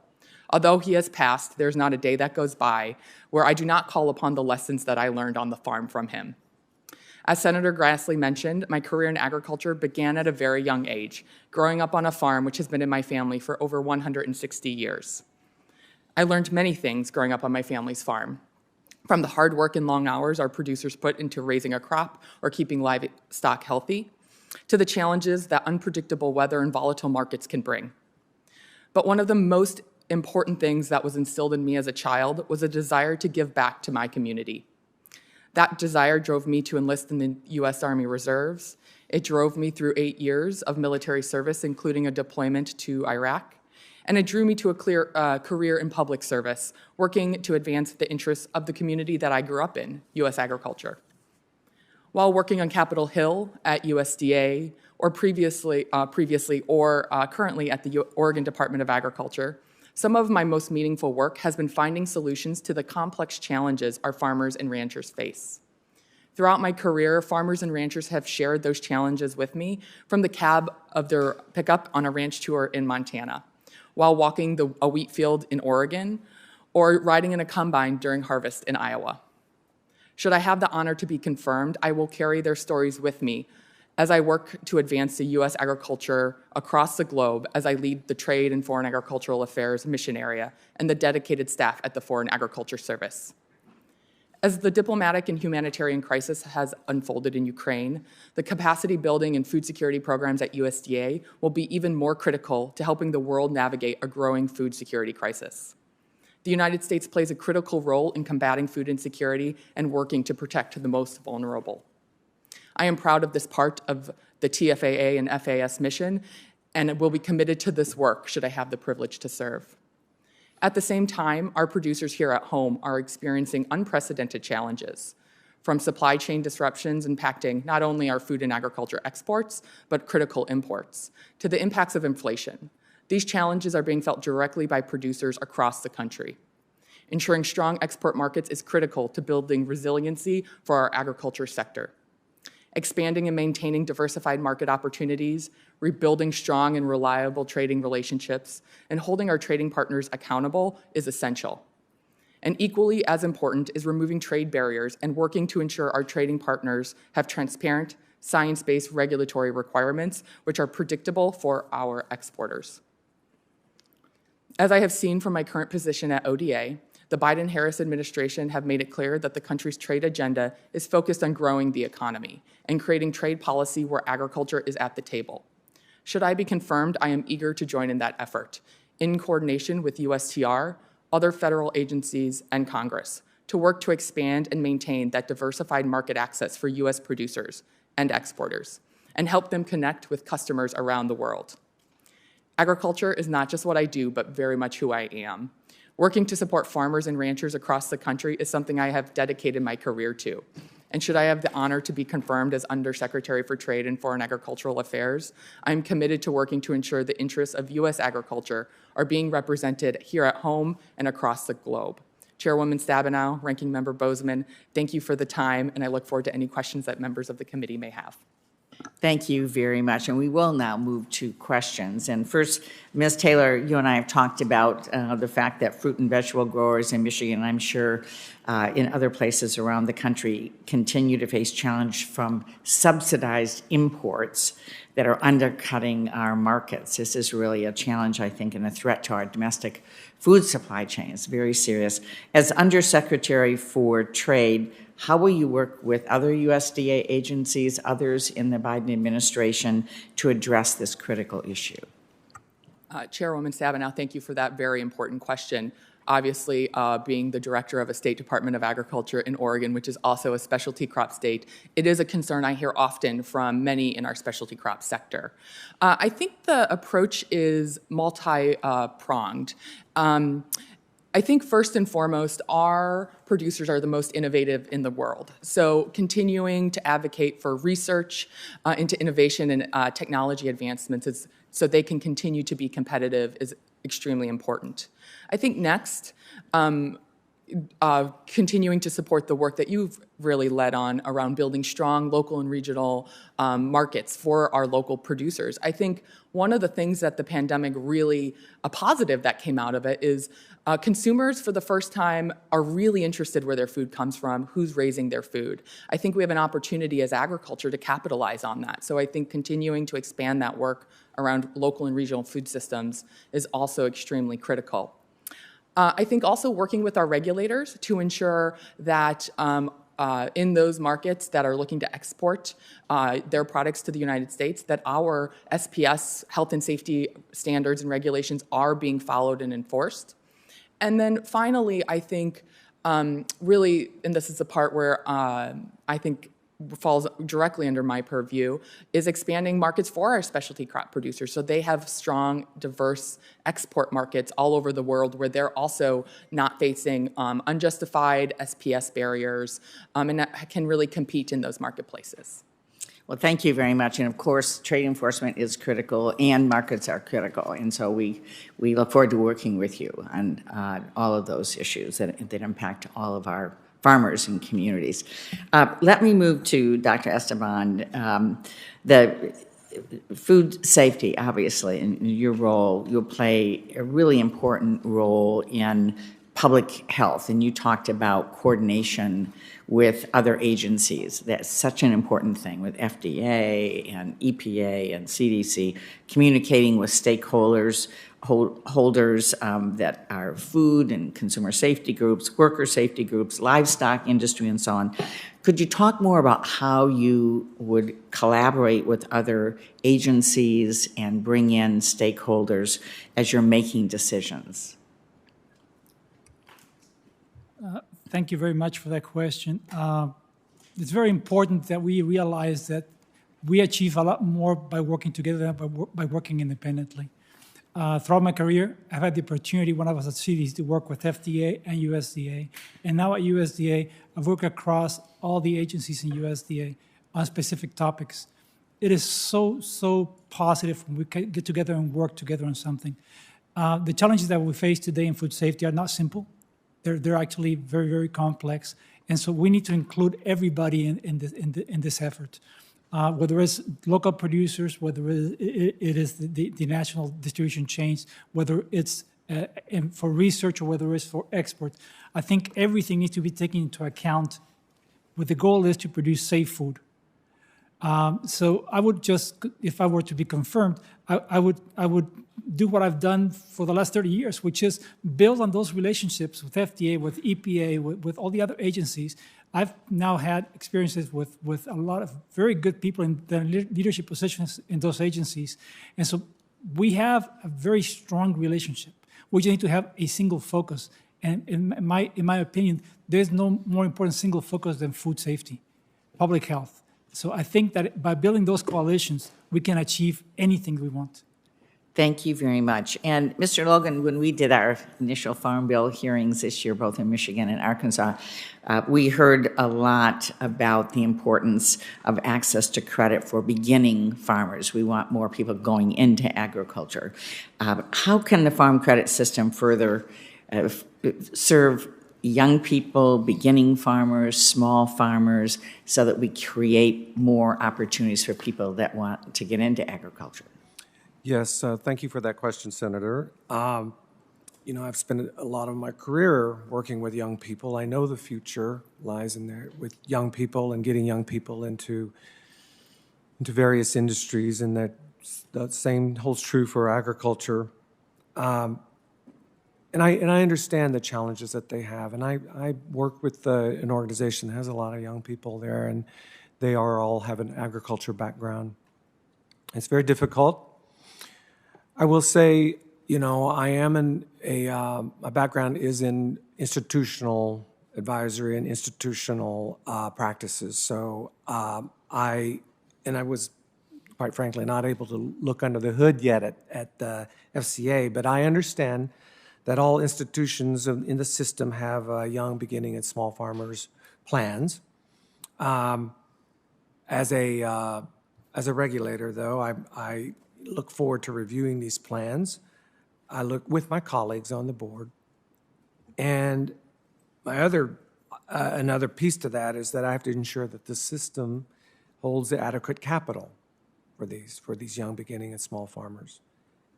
Although he has passed, there's not a day that goes by where I do not call upon the lessons that I learned on the farm from him. As Senator Grassley mentioned, my career in agriculture began at a very young age, growing up on a farm which has been in my family for over 160 years. I learned many things growing up on my family's farm, from the hard work and long hours our producers put into raising a crop or keeping livestock healthy, to the challenges that unpredictable weather and volatile markets can bring. But one of the most important things that was instilled in me as a child was a desire to give back to my community. That desire drove me to enlist in the U.S. Army Reserves. It drove me through 8 years of military service, including a deployment to Iraq. And it drew me to a clear career in public service, working to advance the interests of the community that I grew up in, U.S. agriculture. While working on Capitol Hill at USDA, or previously currently at the Oregon Department of Agriculture, some of my most meaningful work has been finding solutions to the complex challenges our farmers and ranchers face. Throughout my career, farmers and ranchers have shared those challenges with me from the cab of their pickup on a ranch tour in Montana, while walking a wheat field in Oregon, or riding in a combine during harvest in Iowa. Should I have the honor to be confirmed, I will carry their stories with me as I work to advance the U.S. agriculture across the globe, as I lead the Trade and Foreign Agricultural Affairs mission area and the dedicated staff at the Foreign Agriculture Service. As the diplomatic and humanitarian crisis has unfolded in Ukraine, the capacity building and food security programs at USDA will be even more critical to helping the world navigate a growing food security crisis. The United States plays a critical role in combating food insecurity and working to protect the most vulnerable. I am proud of this part of the TFAA and FAS mission, and will be committed to this work should I have the privilege to serve. At the same time, our producers here at home are experiencing unprecedented challenges, from supply chain disruptions impacting not only our food and agriculture exports, but critical imports, to the impacts of inflation. These challenges are being felt directly by producers across the country. Ensuring strong export markets is critical to building resiliency for our agriculture sector. Expanding and maintaining diversified market opportunities, rebuilding strong and reliable trading relationships, and holding our trading partners accountable is essential. And equally as important is removing trade barriers and working to ensure our trading partners have transparent, science-based regulatory requirements, which are predictable for our exporters. As I have seen from my current position at ODA, the Biden-Harris administration have made it clear that the country's trade agenda is focused on growing the economy and creating trade policy where agriculture is at the table. Should I be confirmed, I am eager to join in that effort, in coordination with USTR, other federal agencies, and Congress, to work to expand and maintain that diversified market access for U.S. producers and exporters, and help them connect with customers around the world. Agriculture is not just what I do, but very much who I am. Working to support farmers and ranchers across the country is something I have dedicated my career to. And should I have the honor to be confirmed as Undersecretary for Trade and Foreign Agricultural Affairs, I'm committed to working to ensure the interests of U.S. agriculture are being represented here at home and across the globe. Chairwoman Stabenow, Ranking Member Bozeman, thank you for the time, and I look forward to any questions that members of the committee may have. Thank you very much, and we will now move to questions. And first, Ms. Taylor, you and I have talked about the fact that fruit and vegetable growers in Michigan, I'm sure in other places around the country, continue to face challenge from subsidized imports that are undercutting our markets. This is really a challenge, I think, and a threat to our domestic food supply chain. It's very serious. As Undersecretary for Trade, how will you work with other USDA agencies, others in the Biden administration, to address this critical issue? Chairwoman Stabenow, thank you for that very important question. Obviously, being the director of a State Department of Agriculture in Oregon, which is also a specialty crop state, it is a concern I hear often from many in our specialty crop sector. I think the approach is multi-pronged. I think first and foremost, our producers are the most innovative in the world. So continuing to advocate for research into innovation and technology advancements so they can continue to be competitive is extremely important. I think next, continuing to support the work that you've really led on around building strong local and regional markets for our local producers. I think one of the things that the pandemic really, a positive that came out of it is consumers for the first time are really interested where their food comes from, who's raising their food. I think we have an opportunity as agriculture to capitalize on that. So I think continuing to expand that work around local and regional food systems is also extremely critical. I think also working with our regulators to ensure that in those markets that are looking to export their products to the United States, that our SPS health and safety standards and regulations are being followed and enforced. And then finally, I think really, and this is the part where I think falls directly under my purview, is expanding markets for our specialty crop producers so they have strong, diverse export markets all over the world where they're also not facing unjustified SPS barriers and can really compete in those marketplaces. Well, thank you very much. And of course, trade enforcement is critical and markets are critical. And so we look forward to working with you on all of those issues that impact all of our farmers and communities. Let me move to Dr. Esteban. The food safety, obviously, in your role, you'll play a really important role in public health, and you talked about coordination with other agencies. That's such an important thing with FDA and EPA and CDC, communicating with stakeholders, holders that are food and consumer safety groups, worker safety groups, livestock industry, and so on. Could you talk more about how you would collaborate with other agencies and bring in stakeholders as you're making decisions? Thank you very much for that question. It's very important that we realize that we achieve a lot more by working together than by working independently. Throughout my career, I've had the opportunity when I was at CDC to work with FDA and USDA. And now at USDA, I've worked across all the agencies in USDA on specific topics. It is so positive when we can get together and work together on something. The challenges that we face today in food safety are not simple. They're actually very, very complex. And so we need to include everybody in this effort. Whether it's local producers, whether it is the national distribution chains, whether it's for research or whether it's for export. I think everything needs to be taken into account with the goal is to produce safe food. So I would just, if I were to be confirmed, I would do what I've done for the last 30 years, which is build on those relationships with FDA, with EPA, with all the other agencies. I've now had experiences with a lot of very good people in their leadership positions in those agencies. And so we have a very strong relationship. We just need to have a single focus. And in my opinion, there's no more important single focus than food safety, public health. So I think that by building those coalitions, we can achieve anything we want. Thank you very much. And Mr. Logan, when we did our initial Farm Bill hearings this year, both in Michigan and Arkansas, we heard a lot about the importance of access to credit for beginning farmers. We want more people going into agriculture. How can the farm credit system further serve young people, beginning farmers, small farmers, so that we create more opportunities for people that want to get into agriculture? Yes, thank you for that question, Senator. You know, I've spent a lot of my career working with young people. I know the future lies in there with young people and getting young people into various industries, and that same holds true for agriculture. And I understand the challenges that they have, and I work with an organization that has a lot of young people there, and they all have an agriculture background. It's very difficult. I will say, you know, I am my background is in institutional advisory and institutional practices. So I was, quite frankly, not able to look under the hood yet at the FCA, but I understand that all institutions in the system have young, beginning, and small farmers plans. As a regulator, though, I look forward to reviewing these plans. I look with my colleagues on the board. And another piece to that is that I have to ensure that the system holds the adequate capital for these young, beginning, and small farmers.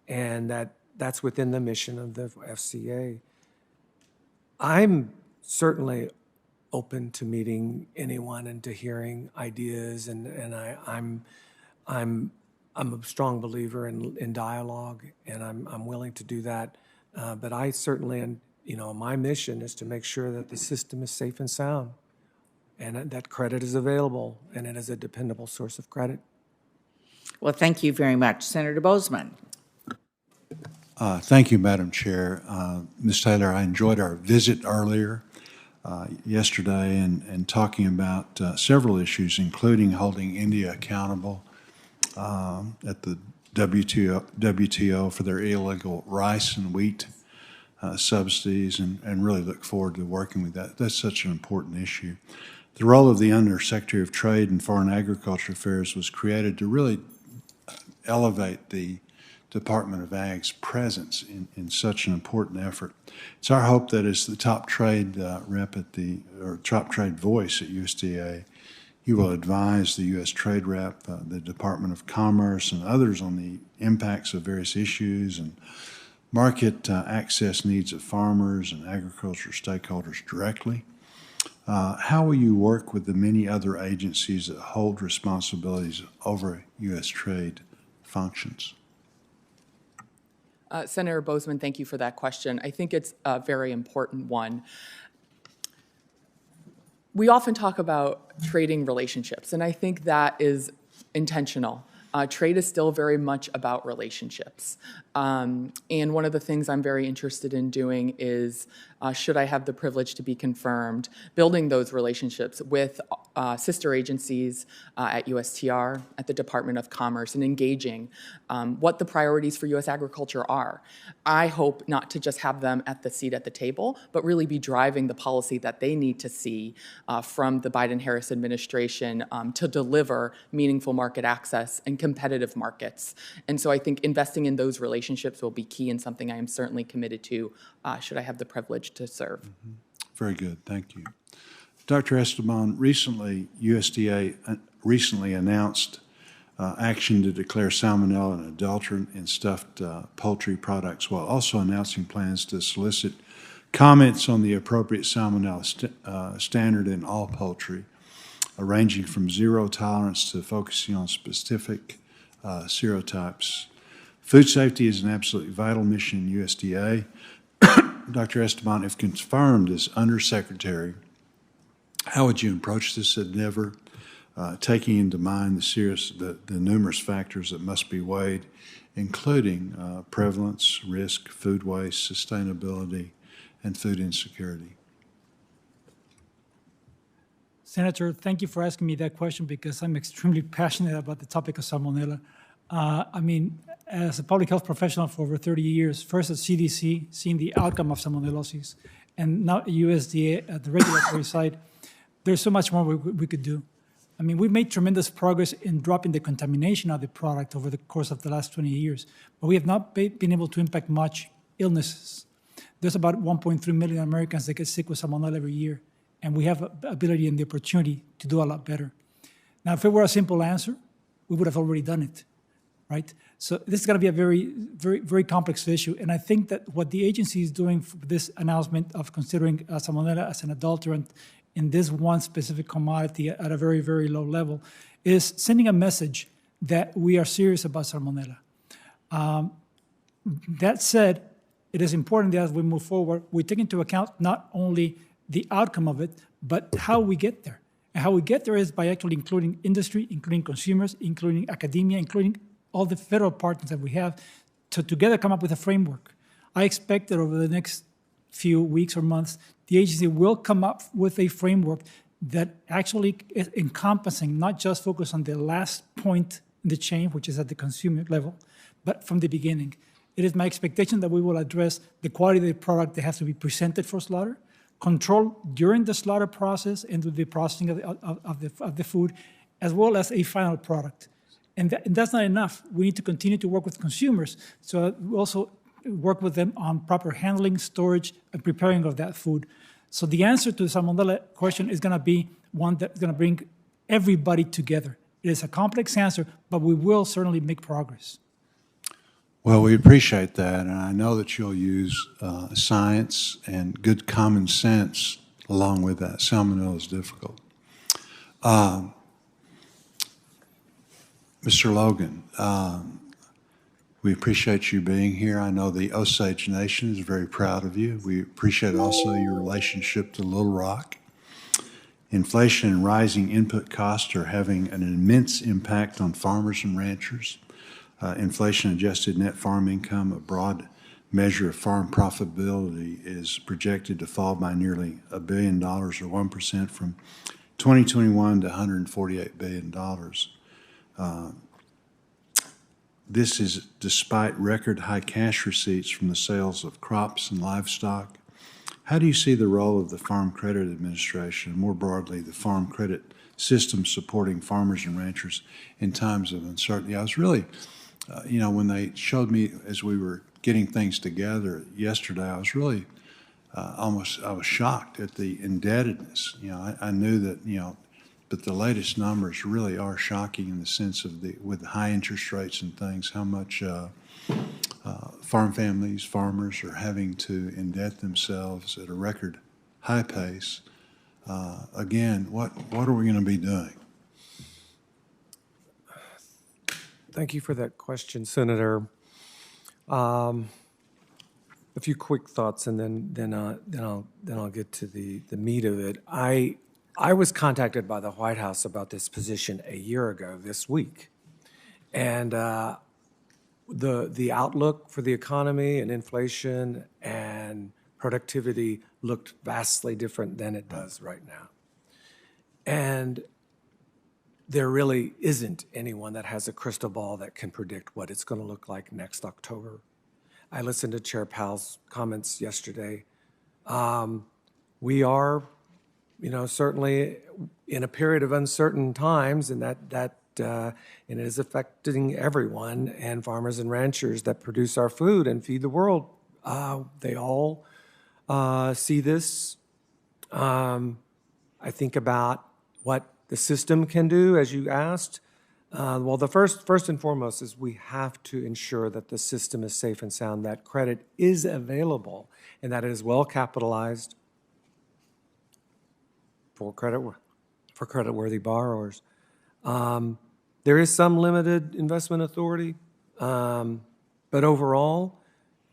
And that's within the mission of the FCA. I'm certainly open to meeting anyone and to hearing ideas, and I'm a strong believer in dialogue, and I'm willing to do that. But I certainly, you know, my mission is to make sure that the system is safe and sound, and that credit is available, and it is a dependable source of credit. Well, thank you very much. Senator Boozman. Thank you, Madam Chair. Ms. Taylor, I enjoyed our visit earlier yesterday and talking about several issues, including holding India accountable at the WTO for their illegal rice and wheat subsidies, and really look forward to working with that. That's such an important issue. The role of the Undersecretary of Trade and Foreign Agriculture Affairs was created to really elevate the Department of Ag's presence in such an important effort. It's our hope that as the top trade rep or top trade voice at USDA, you will advise the U.S. Trade Rep, the Department of Commerce, and others on the impacts of various issues and market access needs of farmers and agriculture stakeholders directly. How will you work with the many other agencies that hold responsibilities over U.S. trade functions? Senator Boozman, thank you for that question. I think it's a very important one. We often talk about trading relationships, and I think that is intentional. Trade is still very much about relationships. And one of the things I'm very interested in doing is, should I have the privilege to be confirmed, building those relationships with sister agencies at USTR, at the Department of Commerce, and engaging what the priorities for U.S. agriculture are. I hope not to just have them at the seat at the table, but really be driving the policy that they need to see from the Biden-Harris administration to deliver meaningful market access and competitive markets. And so I think investing in those relationships will be key and something I am certainly committed to should I have the privilege to serve. Mm-hmm. Very good, thank you. Dr. Esteban, USDA recently announced action to declare salmonella an adulterant in stuffed poultry products, while also announcing plans to solicit comments on the appropriate salmonella standard in all poultry. ranging from zero tolerance to focusing on specific serotypes. Food safety is an absolutely vital mission in USDA. Dr. Esteban, if confirmed as Undersecretary, how would you approach this endeavor, taking into mind the numerous factors that must be weighed, including prevalence, risk, food waste, sustainability, and food insecurity? Senator, thank you for asking me that question because I'm extremely passionate about the topic of salmonella. As a public health professional for over 30 years, first at CDC, seeing the outcome of salmonellosis, and now at USDA at the regulatory side, there's so much more we could do. We've made tremendous progress in dropping the contamination of the product over the course of the last 20 years, but we have not been able to impact much illnesses. There's about 1.3 million Americans that get sick with salmonella every year, and we have the ability and the opportunity to do a lot better. Now, if it were a simple answer, we would have already done it, right? So this is going to be a very, very, very complex issue, and I think that what the agency is doing for this announcement of considering salmonella as an adulterant in this one specific commodity at a very, very low level is sending a message that we are serious about salmonella. That said, it is important that as we move forward, we take into account not only the outcome of it, but how we get there. And how we get there is by actually including industry, including consumers, including academia, including all the federal partners that we have to together come up with a framework. I expect that over the next few weeks or months, the agency will come up with a framework that actually is encompassing, not just focus on the last point in the chain, which is at the consumer level, but from the beginning. It is my expectation that we will address the quality of the product that has to be presented for slaughter, control during the slaughter process and with the processing of the food, as well as a final product. And that's not enough. We need to continue to work with consumers. So we also work with them on proper handling, storage, and preparing of that food. So the answer to the salmonella question is going to be one that's going to bring everybody together. It is a complex answer, but we will certainly make progress. Well, we appreciate that, and I know that you'll use science and good common sense along with that. Salmonella is difficult. Mr. Logan, we appreciate you being here. I know the Osage Nation is very proud of you. We appreciate also your relationship to Little Rock. Inflation and rising input costs are having an immense impact on farmers and ranchers. Inflation-adjusted net farm income, a broad measure of farm profitability, is projected to fall by nearly $1 billion, or 1%, from 2021 to $148 billion. This is despite record high cash receipts from the sales of crops and livestock. How do you see the role of the Farm Credit Administration, and more broadly, the farm credit system supporting farmers and ranchers in times of uncertainty? I was really, when they showed me as we were getting things together yesterday, I was really I was shocked at the indebtedness. I knew that, but the latest numbers really are shocking in the sense of with high interest rates and things, how much farm families, farmers are having to indebt themselves at a record high pace. Again, what are we going to be doing? Thank you for that question, Senator. A few quick thoughts, and then I'll get to the meat of it. I was contacted by the White House about this position a year ago this week, and the outlook for the economy and inflation and productivity looked vastly different than it does right now. And there really isn't anyone that has a crystal ball that can predict what it's going to look like next October. I listened to Chair Powell's comments yesterday. We are, certainly in a period of uncertain times, and that it is affecting everyone, and farmers and ranchers that produce our food and feed the world. They all see this. I think about what the system can do, as you asked. Well, the first and foremost is we have to ensure that the system is safe and sound, that credit is available, and that it is well capitalized. Full credit for creditworthy borrowers. There is some limited investment authority, but overall,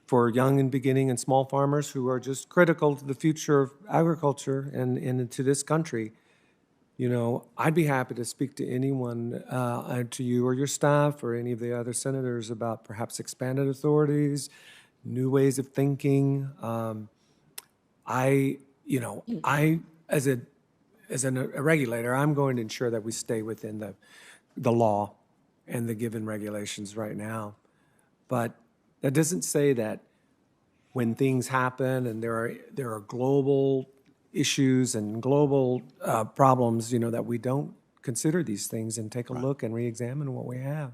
for young and beginning and small farmers who are just critical to the future of agriculture and to this country, you know, I'd be happy to speak to anyone, to you or your staff or any of the other senators about perhaps expanded authorities, new ways of thinking. I as a regulator, I'm going to ensure that we stay within the law and the given regulations right now. But that doesn't say that when things happen and there are global issues and global problems, you know, that we don't consider these things and take a look and re-examine what we have.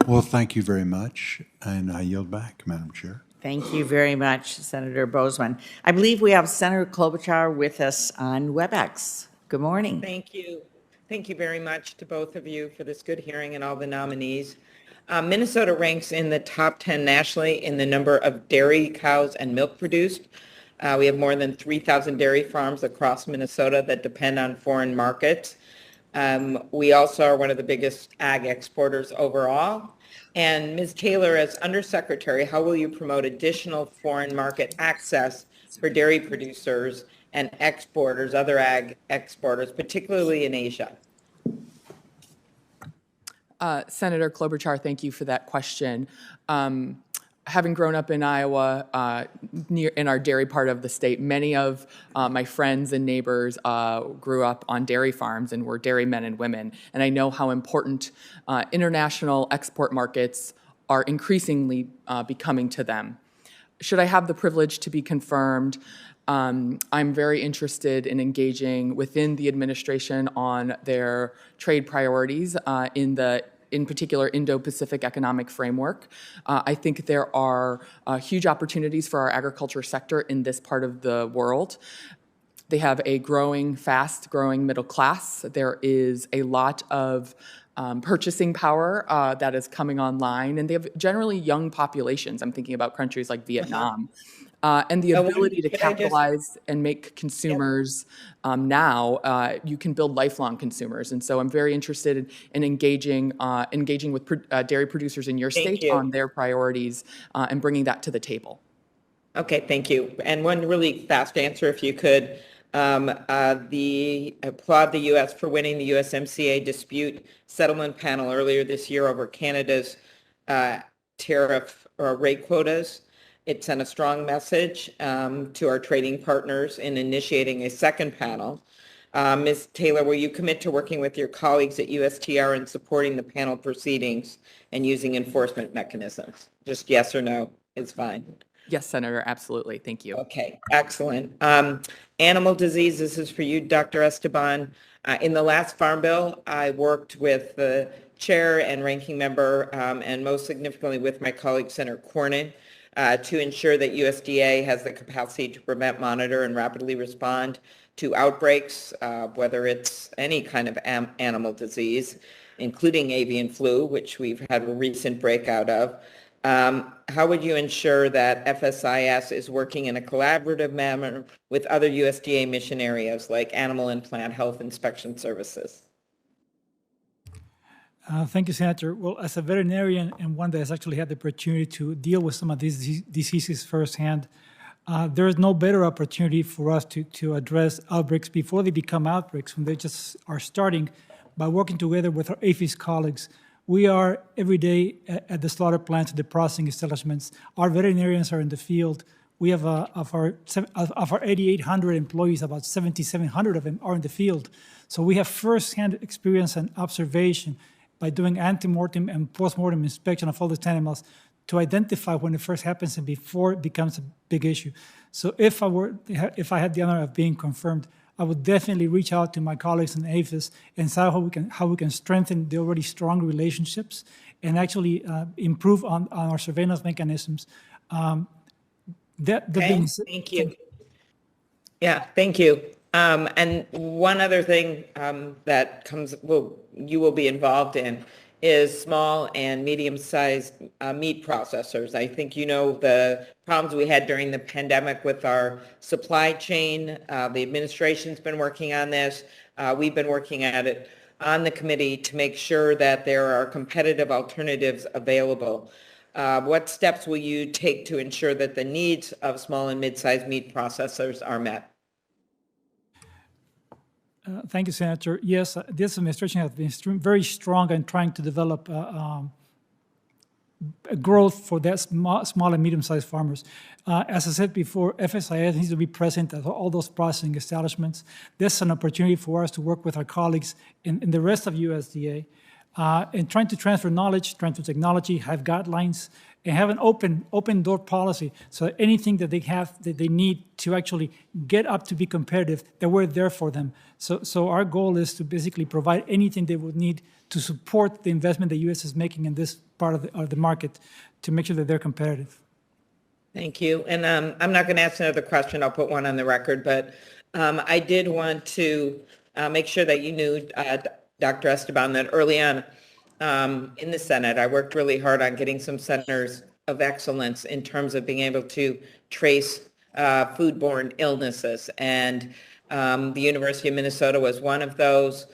Well, thank you very much, and I yield back, Madam Chair. Thank you very much, Senator Boozman. I believe we have Senator Klobuchar with us on WebEx. Good morning. Thank you. Thank you very much to both of you for this good hearing and all the nominees. Minnesota ranks in the top 10 nationally in the number of dairy cows and milk produced. We have more than 3,000 dairy farms across Minnesota that depend on foreign markets. We also are one of the biggest ag exporters overall. And Ms. Taylor, as Undersecretary, how will you promote additional foreign market access for dairy producers and exporters, other ag exporters, particularly in Asia? Senator Klobuchar, thank you for that question. Having grown up in Iowa, in our dairy part of the state, many of my friends and neighbors grew up on dairy farms and were dairy men and women. And I know how important international export markets are increasingly becoming to them. Should I have the privilege to be confirmed, I'm very interested in engaging within the administration on their trade priorities in particular, Indo-Pacific Economic Framework. I think there are huge opportunities for our agriculture sector in this part of the world. They have a fast-growing middle class. There is a lot of purchasing power that is coming online, and they have generally young populations. I'm thinking about countries like Vietnam. And the ability to capitalize and make consumers now, you can build lifelong consumers. And so I'm very interested in engaging with dairy producers in your state on their priorities and bringing that to the table. Okay, thank you. And one really fast answer, if you could. Applaud the U.S. for winning the USMCA dispute settlement panel earlier this year over Canada's tariff or rate quotas. It sent a strong message to our trading partners in initiating a second panel. Ms. Taylor, will you commit to working with your colleagues at USTR in supporting the panel proceedings and using enforcement mechanisms? Just yes or no is fine. Yes, Senator, absolutely. Thank you. Okay, excellent. Animal disease, this is for you, Dr. Esteban. In the last Farm Bill, I worked with the chair and ranking member, and most significantly with my colleague, Senator Cornyn, to ensure that USDA has the capacity to prevent, monitor, and rapidly respond to outbreaks, whether it's any kind of animal disease, including avian flu, which we've had a recent breakout of. How would you ensure that FSIS is working in a collaborative manner with other USDA mission areas like animal and plant health inspection services? Thank you, Senator. Well, as a veterinarian and one that has actually had the opportunity to deal with some of these diseases firsthand, there is no better opportunity for us to address outbreaks before they become outbreaks, when they just are starting, by working together with our APHIS colleagues. We are every day at the slaughter plants, the processing establishments. Our veterinarians are in the field. We have of our 8,800 employees, about 7,700 of them are in the field. So we have firsthand experience and observation by doing ante-mortem and post-mortem inspection of all the animals to identify when it first happens and before it becomes a big issue. So if I had the honor of being confirmed, I would definitely reach out to my colleagues in APHIS and see how we can strengthen the already strong relationships and actually improve on our surveillance mechanisms. Thank you. Yeah, thank you. And one other thing that you will be involved in is small and medium-sized meat processors. I think you know the problems we had during the pandemic with our supply chain. The administration's been working on this. We've been working at it on the committee to make sure that there are competitive alternatives available. What steps will you take to ensure that the needs of small and mid-sized meat processors are met? Thank you, Senator. Yes, this administration has been very strong in trying to develop a growth for that small and medium-sized farmers. As I said before, FSIS needs to be present at all those processing establishments. This is an opportunity for us to work with our colleagues in the rest of USDA in trying to transfer knowledge, transfer technology, have guidelines, and have an open door policy, so that anything that they need to actually get up to be competitive, that we're there for them. So our goal is to basically provide anything they would need to support the investment the U.S. is making in this part of the market to make sure that they're competitive. Thank you. And I'm not going to ask another question. I'll put one on the record, but I did want to make sure that you knew, Dr. Esteban, that early on in the Senate, I worked really hard on getting some centers of excellence in terms of being able to trace foodborne illnesses. And the University of Minnesota was one of those.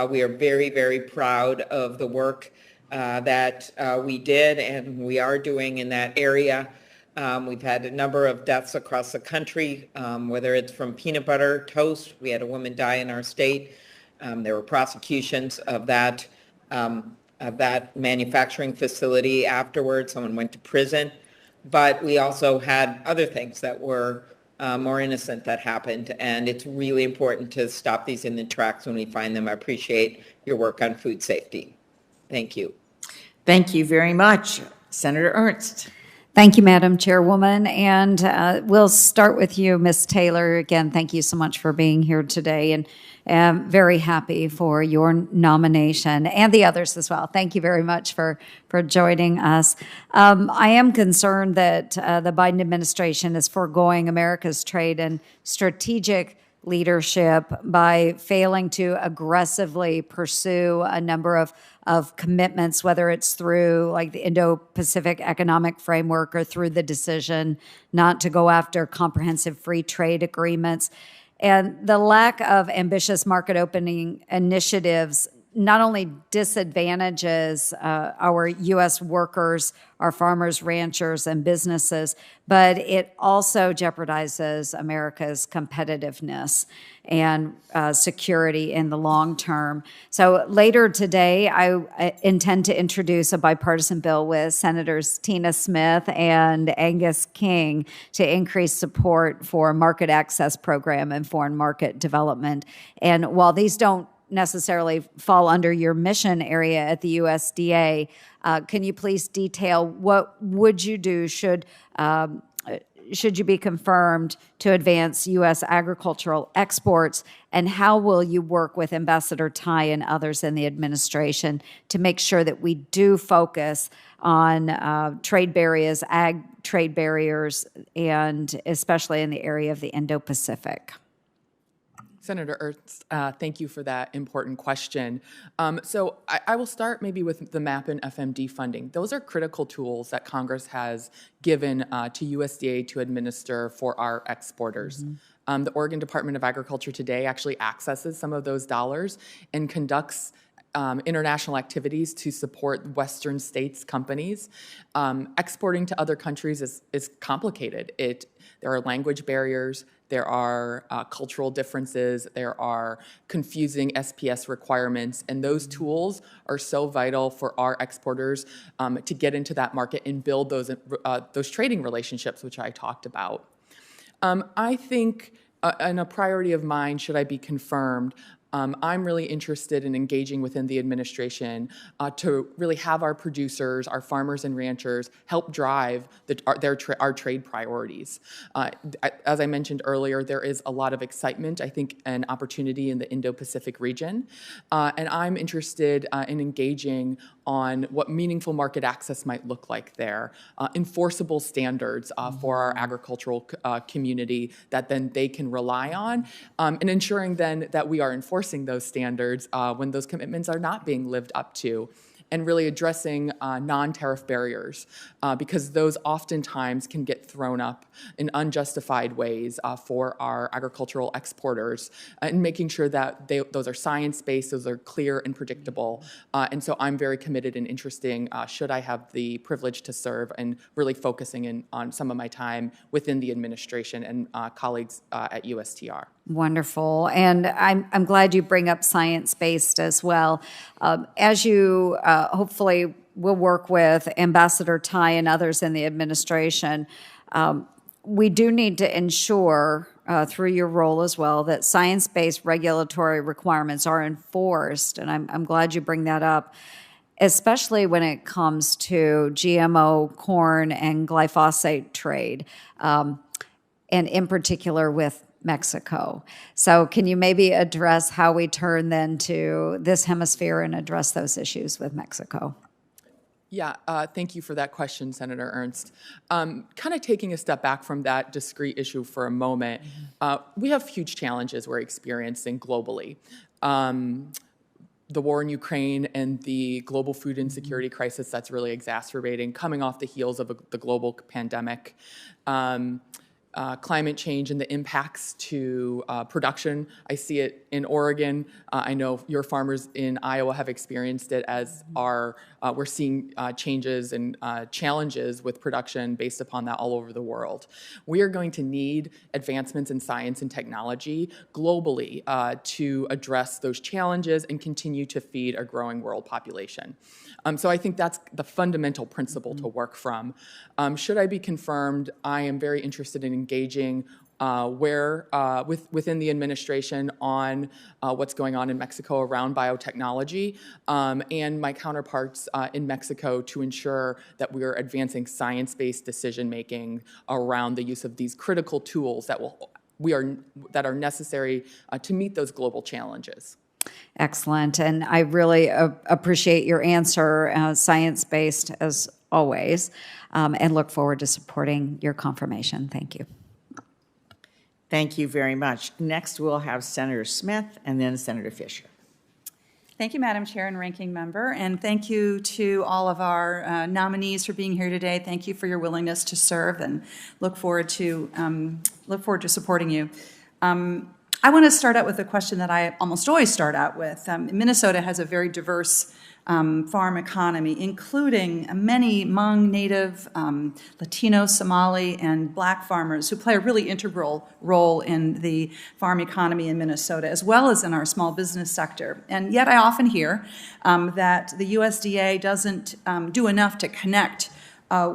We are very, very proud of the work that we did and we are doing in that area. We've had a number of deaths across the country, whether it's from peanut butter toast. We had a woman die in our state. There were prosecutions of that manufacturing facility afterwards. Someone went to prison. But we also had other things that were more innocent that happened. And it's really important to stop these in the tracks when we find them. I appreciate your work on food safety. Thank you. Thank you very much. Senator Ernst. Thank you, Madam Chairwoman. And we'll start with you, Ms. Taylor. Again, thank you so much for being here today. And I'm very happy for your nomination and the others as well. Thank you very much for joining us. I am concerned that the Biden administration is foregoing America's trade and strategic leadership by failing to aggressively pursue a number of commitments, whether it's through like the Indo-Pacific Economic Framework or through the decision not to go after comprehensive free trade agreements. And the lack of ambitious market opening initiatives not only disadvantages our U.S. workers, our farmers, ranchers, and businesses, but it also jeopardizes America's competitiveness and security in the long term. So later today, I intend to introduce a bipartisan bill with Senators Tina Smith and Angus King to increase support for market access program and foreign market development. And while these don't necessarily fall under your mission area at the USDA, can you please detail what would you do should you be confirmed to advance U.S. agricultural exports, and how will you work with Ambassador Tai and others in the administration to make sure that we do focus on trade barriers, ag trade barriers, and especially in the area of the Indo-Pacific? Senator Ernst, thank you for that important question. So I will start maybe with the MAP and FMD funding. Those are critical tools that Congress has given to USDA to administer for our exporters. Mm-hmm. The Oregon Department of Agriculture today actually accesses some of those dollars and conducts international activities to support Western states companies. Exporting to other countries is complicated. There are language barriers, there are cultural differences, there are confusing SPS requirements, and those tools are so vital for our exporters to get into that market and build those trading relationships, which I talked about. I think, and a priority of mine, should I be confirmed, I'm really interested in engaging within the administration to really have our producers, our farmers and ranchers help drive our trade priorities. As I mentioned earlier, there is a lot of excitement, I think, and opportunity in the Indo-Pacific region. And I'm interested in engaging on what meaningful market access might look like there, enforceable standards for our agricultural community that then they can rely on, and ensuring then that we are enforcing those standards when those commitments are not being lived up to. and really addressing non-tariff barriers, because those oftentimes can get thrown up in unjustified ways for our agricultural exporters, and making sure that those are science-based, those are clear and predictable. And so I'm very committed and interested, should I have the privilege to serve, and really focusing on some of my time within the administration and colleagues at USTR. Wonderful. And I'm glad you bring up science-based as well. As you hopefully will work with Ambassador Tai and others in the administration, we do need to ensure through your role as well that science-based regulatory requirements are enforced. And I'm glad you bring that up, especially when it comes to GMO corn and glyphosate trade, and in particular with Mexico. So can you maybe address how we turn then to this hemisphere and address those issues with Mexico? Yeah, thank you for that question, Senator Ernst. Kind of taking a step back from that discrete issue for a moment, we have huge challenges we're experiencing globally. The war in Ukraine and the global food insecurity crisis that's really exacerbating, coming off the heels of the global pandemic. Climate change and the impacts to production. I see it in Oregon. I know your farmers in Iowa have experienced it, as we're seeing changes and challenges with production based upon that all over the world. We are going to need advancements in science and technology globally to address those challenges and continue to feed a growing world population. So I think that's the fundamental principle to work from. Should I be confirmed, I am very interested in engaging within the administration on what's going on in Mexico around biotechnology, and my counterparts in Mexico to ensure that we are advancing science-based decision-making around the use of these critical tools that are necessary to meet those global challenges. Excellent. And I really appreciate your answer, science-based as always, and look forward to supporting your confirmation. Thank you. Thank you very much. Next, we'll have Senator Smith and then Senator Fisher. Thank you, Madam Chair and Ranking Member, and thank you to all of our nominees for being here today. Thank you for your willingness to serve, and look forward to supporting you. I want to start out with a question that I almost always start out with. Minnesota has a very diverse farm economy, including many Hmong, Native, Latino, Somali, and Black farmers who play a really integral role in the farm economy in Minnesota, as well as in our small business sector. And yet I often hear that the USDA doesn't do enough to connect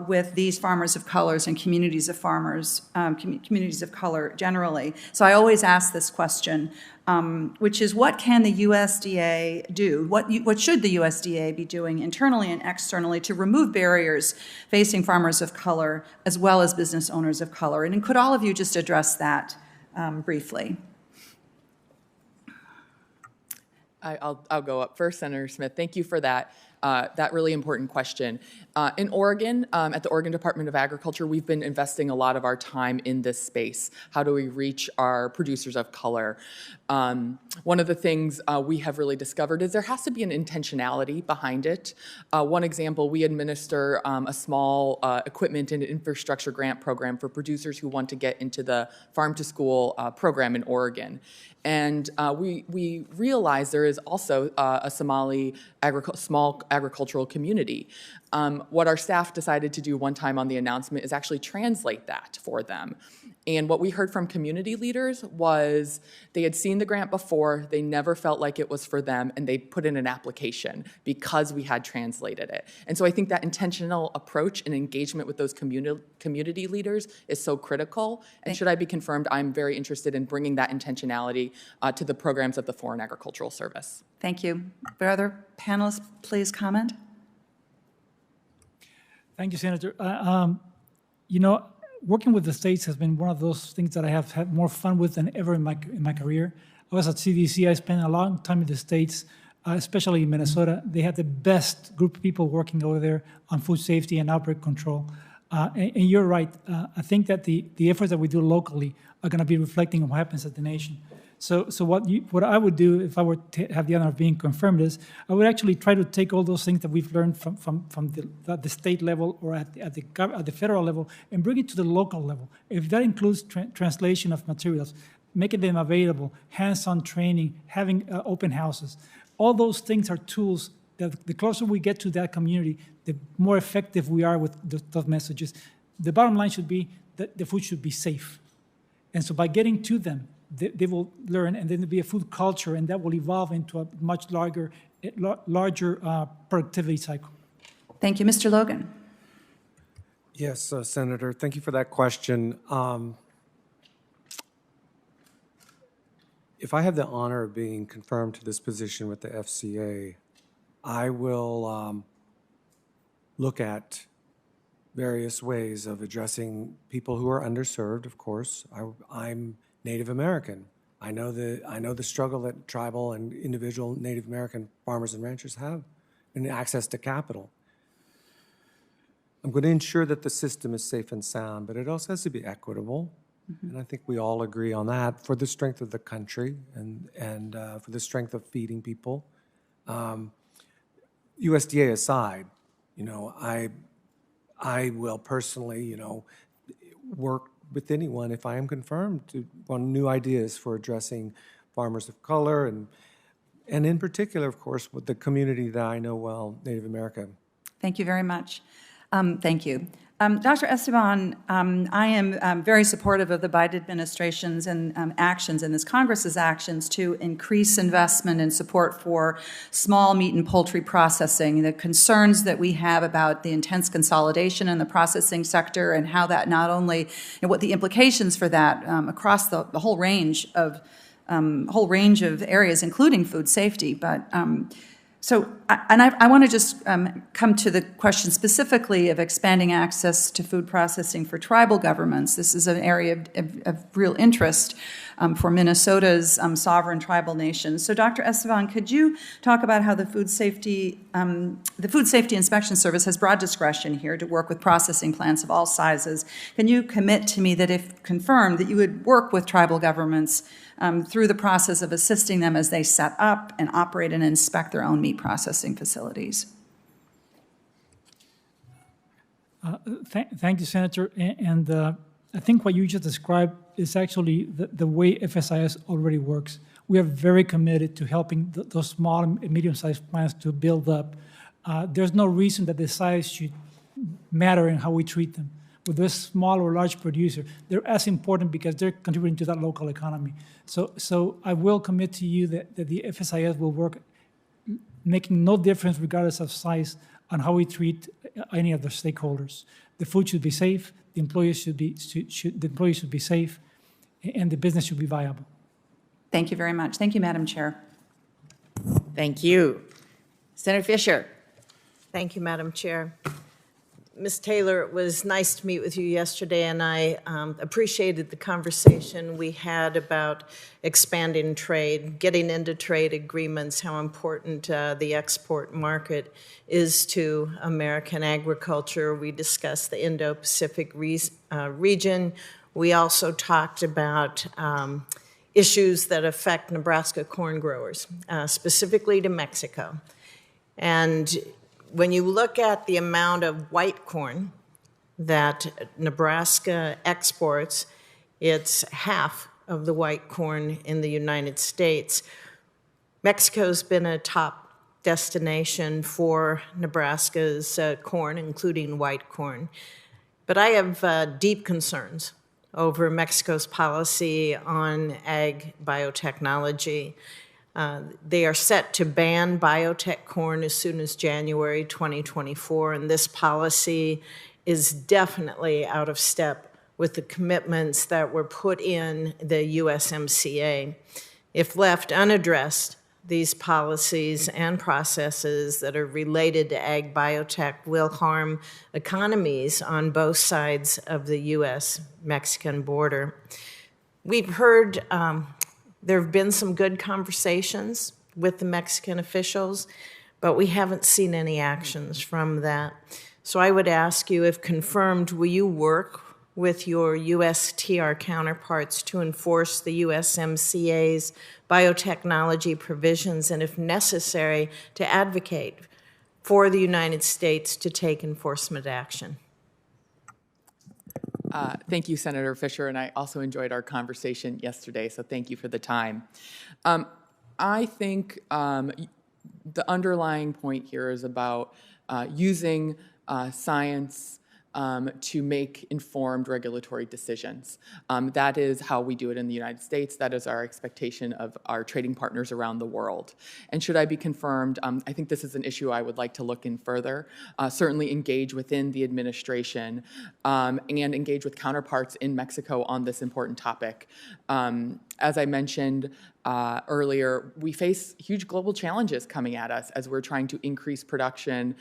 with these farmers of colors and communities of farmers, communities of color generally. So I always ask this question, which is, what can the USDA do? What should the USDA be doing internally and externally to remove barriers facing farmers of color as well as business owners of color? And could all of you just address that briefly? I'll go up first, Senator Smith. Thank you for that really important question. In Oregon, at the Oregon Department of Agriculture, we've been investing a lot of our time in this space. How do we reach our producers of color? One of the things we have really discovered is there has to be an intentionality behind it. One example, we administer a small equipment and infrastructure grant program for producers who want to get into the farm to school program in Oregon. And we realize there is also a Somali small agricultural community. What our staff decided to do one time on the announcement is actually translate that for them. And what we heard from community leaders was they had seen the grant before, they never felt like it was for them, and they put in an application because we had translated it. And so I think that intentional approach and engagement with those community leaders is so critical. And should I be confirmed, I'm very interested in bringing that intentionality to the programs of the Foreign Agricultural Service. Thank you. Would other panelists please comment? Thank you, Senator. Working with the states has been one of those things that I have had more fun with than ever in my career. I was at CDC. I spent a long time in the states, especially in Minnesota. They had the best group of people working over there on food safety and outbreak control. And you're right. I think that the efforts that we do locally are going to be reflecting on what happens at the nation. So what I would do if I were to have the honor of being confirmed is I would actually try to take all those things that we've learned from the state level or at the federal level and bring it to the local level. If that includes translation of materials, making them available, hands-on training, having open houses, all those things are tools that the closer we get to that community, the more effective we are with those messages. The bottom line should be that the food should be safe. And so by getting to them, they will learn, and then there'll be a food culture, and that will evolve into a much larger productivity cycle. Thank you. Mr. Logan. Yes, Senator, thank you for that question. If I have the honor of being confirmed to this position with the FCA, I will look at various ways of addressing people who are underserved, of course. I'm Native American. I know the struggle that tribal and individual Native American farmers and ranchers have in access to capital. I'm going to ensure that the system is safe and sound, but it also has to be equitable. And I think we all agree on that for the strength of the country and for the strength of feeding people. USDA aside, I will personally, work with anyone if I am confirmed on new ideas for addressing farmers of color and in particular, of course, with the community that I know well, Native American. Thank you very much. Thank you. Dr. Esteban, I am very supportive of the Biden administration's actions and this Congress's actions to increase investment and support for small meat and poultry processing. The concerns that we have about the intense consolidation in the processing sector and how that not only, and what the implications for that across the whole range of areas, including food safety, but. I want to just come to the question specifically of expanding access to food processing for tribal governments. This is an area of real interest for Minnesota's sovereign tribal nations. So, Dr. Esteban, could you talk about how the Food Safety Inspection Service has broad discretion here to work with processing plants of all sizes? Can you commit to me that, if confirmed, that you would work with tribal governments through the process of assisting them as they set up and operate and inspect their own meat processing facilities? Thank you, Senator. And I think what you just described is actually the way FSIS already works. We are very committed to helping those small and medium-sized plants to build up. There's no reason that the size should matter in how we treat them. With this small or large producer, they're as important because they're contributing to that local economy. So I will commit to you that the FSIS will work, making no difference regardless of size, on how we treat any of the stakeholders. The food should be safe, the employees should be safe, and the business should be viable. Thank you very much. Thank you, Madam Chair. Thank you. Senator Fisher. Thank you, Madam Chair. Ms. Taylor, it was nice to meet with you yesterday, and I appreciated the conversation we had about expanding trade, getting into trade agreements, how important the export market is to American agriculture. We discussed the Indo-Pacific region. We also talked about issues that affect Nebraska corn growers, specifically to Mexico. And when you look at the amount of white corn that Nebraska exports, it's half of the white corn in the United States. Mexico's been a top destination for Nebraska's corn, including white corn. But I have deep concerns over Mexico's policy on ag biotechnology. They are set to ban biotech corn as soon as January 2024, and this policy is definitely out of step with the commitments that were put in the USMCA. If left unaddressed, these policies and processes that are related to ag biotech will harm economies on both sides of the U.S.-Mexican border. We've heard there have been some good conversations with the Mexican officials, but we haven't seen any actions from that. So I would ask you, if confirmed, will you work with your USTR counterparts to enforce the USMCA's biotechnology provisions, and if necessary, to advocate for the United States to take enforcement action? Thank you, Senator Fisher, and I also enjoyed our conversation yesterday, so thank you for the time. I think the underlying point here is about using science to make informed regulatory decisions. That is how we do it in the United States. That is our expectation of our trading partners around the world. And should I be confirmed, I think this is an issue I would like to look in further, certainly engage within the administration and engage with counterparts in Mexico on this important topic. As I mentioned earlier, we face huge global challenges coming at us as we're trying to increase production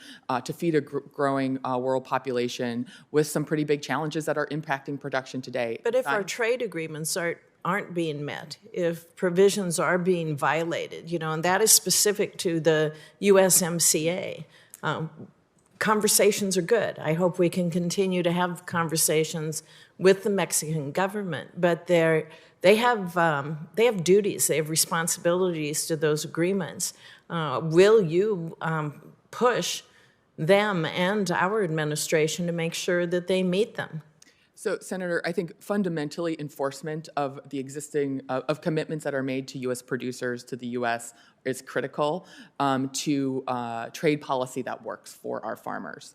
to feed a growing world population with some pretty big challenges that are impacting production today. But if our trade agreements aren't being met, if provisions are being violated, and that is specific to the USMCA, conversations are good. I hope we can continue to have conversations with the Mexican government, but they have duties, they have responsibilities to those agreements. Will you push them and our administration to make sure that they meet them? So, Senator, I think fundamentally enforcement of the existing of commitments that are made to U.S. producers to the U.S. is critical to trade policy that works for our farmers.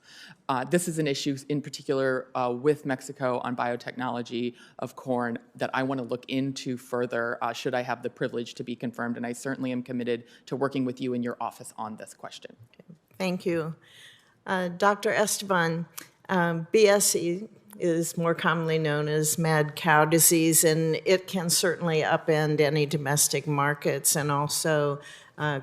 This is an issue in particular with Mexico on biotechnology of corn that I want to look into further should I have the privilege to be confirmed, and I certainly am committed to working with you in your office on this question. Thank you. Dr. Esteban, BSE is more commonly known as mad cow disease, and it can certainly upend any domestic markets and also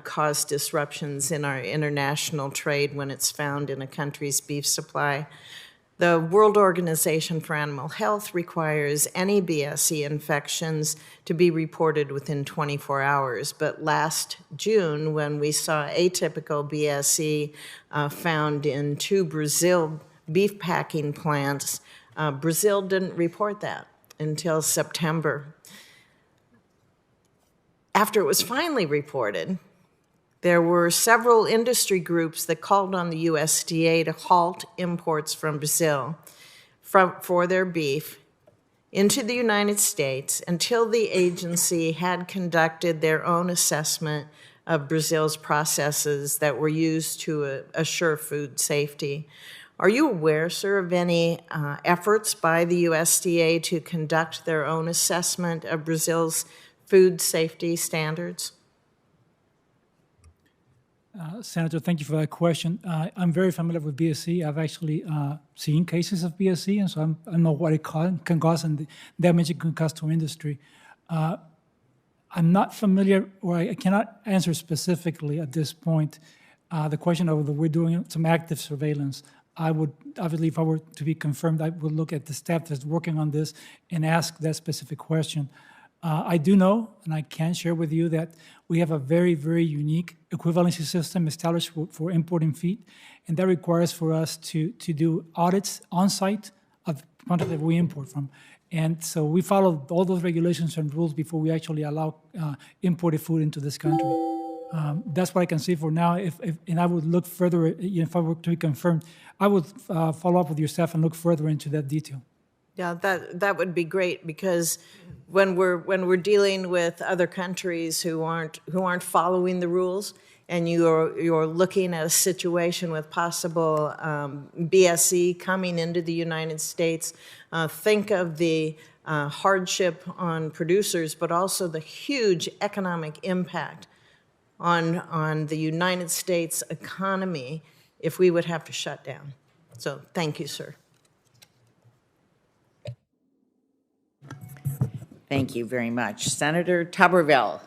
cause disruptions in our international trade when it's found in a country's beef supply. The World Organization for Animal Health requires any BSE infections to be reported within 24 hours. But last June, when we saw atypical BSE found in 2 Brazil beef packing plants, Brazil didn't report that until September. After it was finally reported, there were several industry groups that called on the USDA to halt imports from Brazil for their beef into the United States until the agency had conducted their own assessment of Brazil's processes that were used to assure food safety. Are you aware, sir, of any efforts by the USDA to conduct their own assessment of Brazil's food safety standards? Senator, thank you for that question. I'm very familiar with BSE. I've actually seen cases of BSE, and so I know what it can cause and the damage it can cause to industry. I'm not familiar, or I cannot answer specifically at this point the question of whether we're doing some active surveillance. I would, obviously, if I were to be confirmed, I would look at the staff that's working on this and ask that specific question. I do know, and I can share with you, that we have a very, very unique equivalency system established for importing feed, and that requires for us to do audits on-site of the quantity that we import from. And so we follow all those regulations and rules before we actually allow imported food into this country. That's what I can say for now. And I would look further, if I were to be confirmed, I would follow up with your staff and look further into that detail. Yeah, that would be great, because when we're dealing with other countries who aren't following the rules, and you're looking at a situation with possible BSE coming into the United States, think of the hardship on producers, but also the huge economic impact on the United States economy if we would have to shut down. So thank you, sir. Thank you very much. Senator Taberville.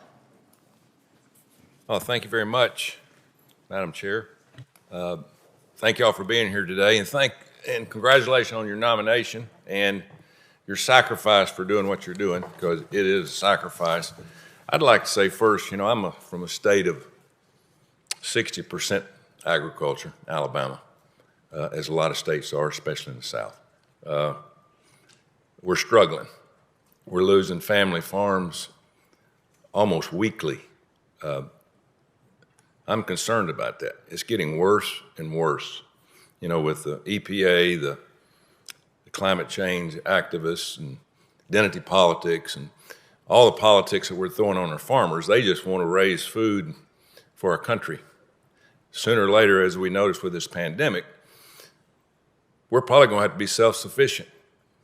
Well, thank you very much, Madam Chair. Thank you all for being here today, and congratulations on your nomination and your sacrifice for doing what you're doing, because it is a sacrifice. I'd like to say first, I'm from a state of 60% agriculture, Alabama, as a lot of states are, especially in the South. we're struggling. We're losing family farms almost weekly. I'm concerned about that. It's getting worse and worse. You know, with the EPA, the climate change activists, and identity politics, and all the politics that we're throwing on our farmers, they just want to raise food for our country. Sooner or later, as we noticed with this pandemic, we're probably going to have to be self-sufficient.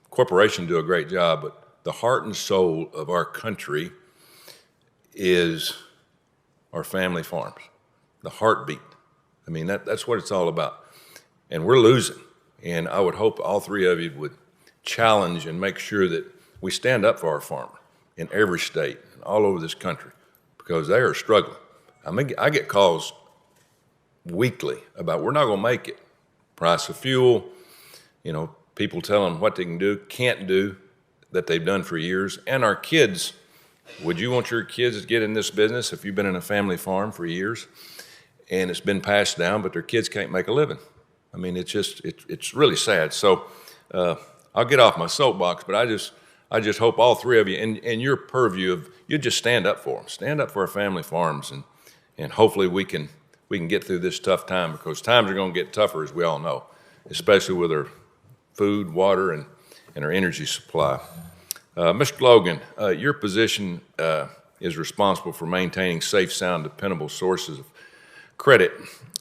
Corporations do a great job, but the heart and soul of our country is our family farms, the heartbeat. I mean, that's what it's all about. And we're losing. And I would hope all three of you would challenge and make sure that we stand up for our farmer in every state and all over this country, because they are struggling. I mean, I get calls weekly about we're not going to make it. Price of fuel, you know, people telling them what they can do, can't do, that they've done for years. And our kids, would you want your kids to get in this business if you've been in a family farm for years and it's been passed down, but their kids can't make a living? I mean, it's really sad. So I'll get off my soapbox, but I just hope all three of you, in your purview of, you just stand up for them, stand up for our family farms, and hopefully we can get through this tough time, because times are going to get tougher, as we all know, especially with our food, water, and our energy supply. Mr. Logan, your position is responsible for maintaining safe, sound, dependable sources of credit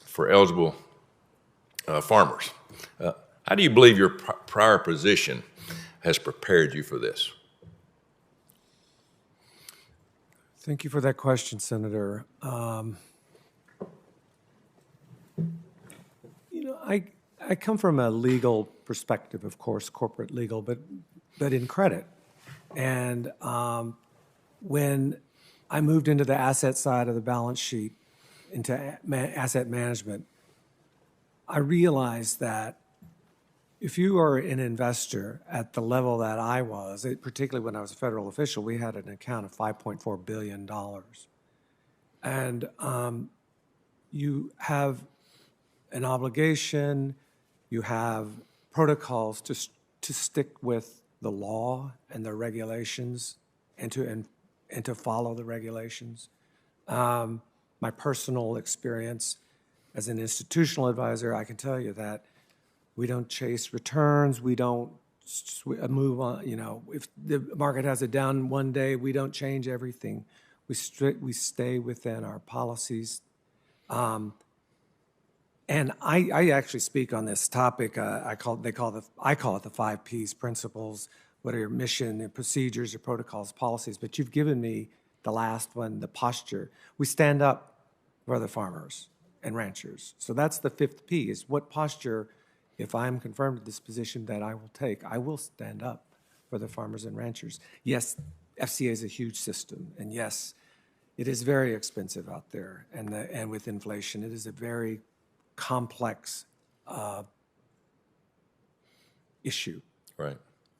for eligible farmers. How do you believe your prior position has prepared you for this? Thank you for that question, Senator. I come from a legal perspective, of course, corporate legal, but in credit. And when I moved into the asset side of the balance sheet, into asset management, I realized that if you are an investor at the level that I was, particularly when I was a federal official, we had an account of $5.4 billion. And you have an obligation, you have protocols to stick with the law and the regulations and to follow the regulations. My personal experience as an institutional advisor, I can tell you that we don't chase returns. We don't move on. You know, if the market has a down one day, we don't change everything. We stay within our policies. And I actually speak on this topic. I call it the 5 Ps principles. What are your mission, your procedures, your protocols, policies? But you've given me the last one, the posture. We stand up for the farmers and ranchers. So that's the 5th P, is what posture, if I'm confirmed to this position, that I will take. I will stand up for the farmers and ranchers. Yes, FCA is a huge system, and yes, it is very expensive out there, and with inflation, it is a very complex issue. Right.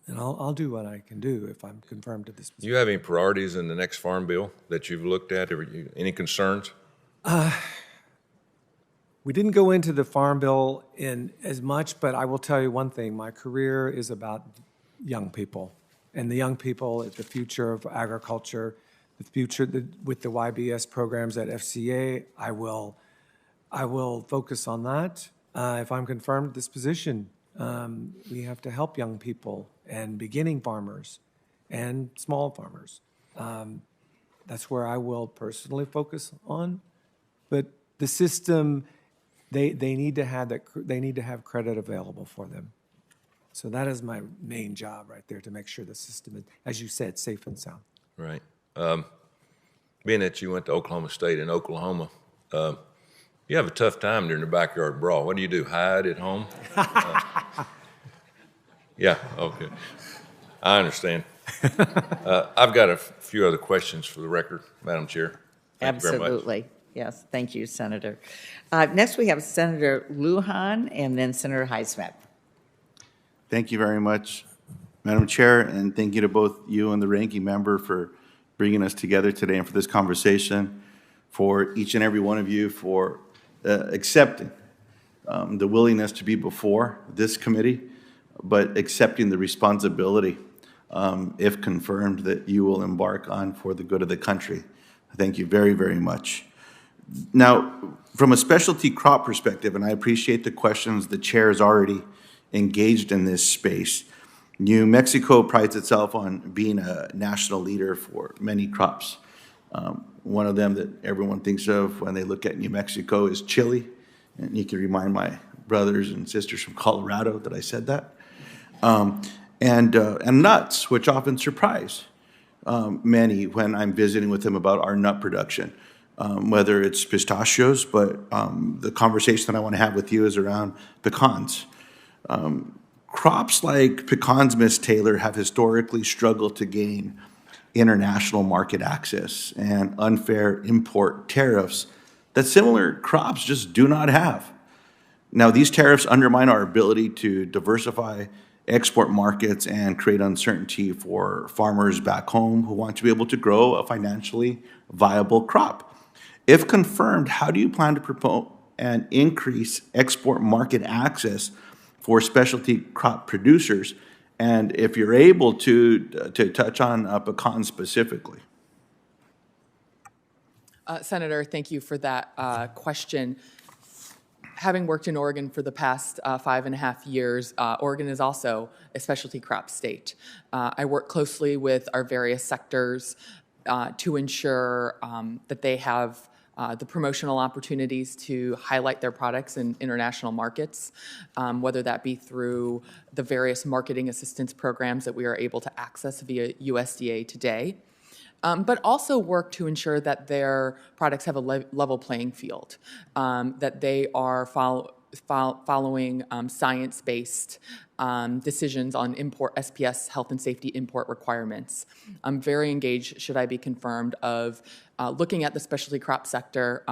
And I'll do what I can do if I'm confirmed to this position. Do you have any priorities in the next farm bill that you've looked at, or any concerns? We didn't go into the farm bill in as much, but I will tell you one thing. My career is about young people, and the young people is the future of agriculture, the future with the YBS programs at FCA. I will focus on that. If I'm confirmed this position, we have to help young people and beginning farmers and small farmers. That's where I will personally focus on. But the system, they need to have credit available for them. So that is my main job right there, to make sure the system is, as you said, safe and sound. Right. Being that you went to Oklahoma State and Oklahoma, you have a tough time during the backyard brawl. What do? Hide at home? Yeah, okay. I understand. I've got a few other questions for the record, Madam Chair. Thank you very much. Absolutely. Yes, thank you, Senator. Next, we have Senator Lujan and then Senator Highsmith. Thank you very much, Madam Chair, and thank you to both you and the ranking member for bringing us together today and for this conversation, for each and every one of you for accepting the willingness to be before this committee, but accepting the responsibility if confirmed, that you will embark on for the good of the country. Thank you very, very much. Now, from a specialty crop perspective, and I appreciate the questions, the chair is already engaged in this space. New Mexico prides itself on being a national leader for many crops. One of them that everyone thinks of when they look at New Mexico is chili. And you can remind my brothers and sisters from Colorado that I said that. And nuts, which often surprise many when I'm visiting with them about our nut production, whether it's pistachios, but the conversation that I want to have with you is around pecans. Crops like pecans, Ms. Taylor, have historically struggled to gain international market access and unfair import tariffs that similar crops just do not have. Now, these tariffs undermine our ability to diversify export markets and create uncertainty for farmers back home who want to be able to grow a financially viable crop. If confirmed, how do you plan to promote and increase export market access for specialty crop producers? And if you're able to touch on pecans specifically. Senator, thank you for that question. Having worked in Oregon for the past 5.5 years, Oregon is also a specialty crop state. I work closely with our various sectors to ensure that they have the promotional opportunities to highlight their products in international markets, whether that be through the various marketing assistance programs that we are able to access via USDA today, but also work to ensure that their products have a level playing field, that they are following science-based decisions on import SPS health and safety import requirements. I'm very engaged, should I be confirmed, of looking at the specialty crop sector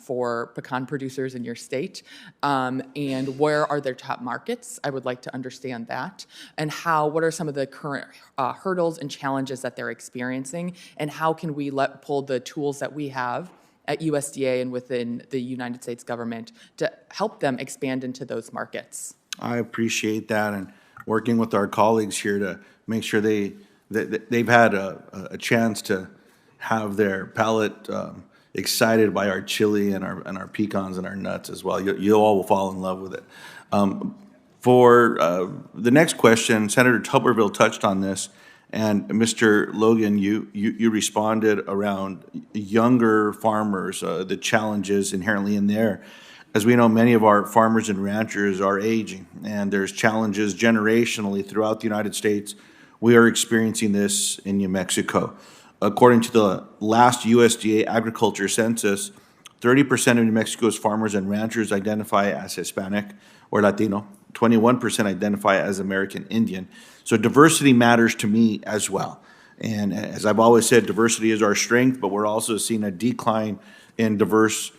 for pecan producers in your state, and where are their top markets? I would like to understand that, and what are some of the current hurdles and challenges that they're experiencing, and how can we pull the tools that we have at USDA and within the United States government to help them expand into those markets. I appreciate that, and working with our colleagues here to make sure they've had a chance to have their palate excited by our chili and our pecans and our nuts as well. You all will fall in love with it. For the next question, Senator Tuberville touched on this, and Mr. Logan, you responded around younger farmers, the challenges inherently in there. As we know, many of our farmers and ranchers are aging, and there's challenges generationally throughout the United States. We are experiencing this in New Mexico. According to the last USDA agriculture census, 30% of New Mexico's farmers and ranchers identify as Hispanic or Latino. 21% identify as American Indian. So diversity matters to me as well. And as I've always said, diversity is our strength, but we're also seeing a decline in diversity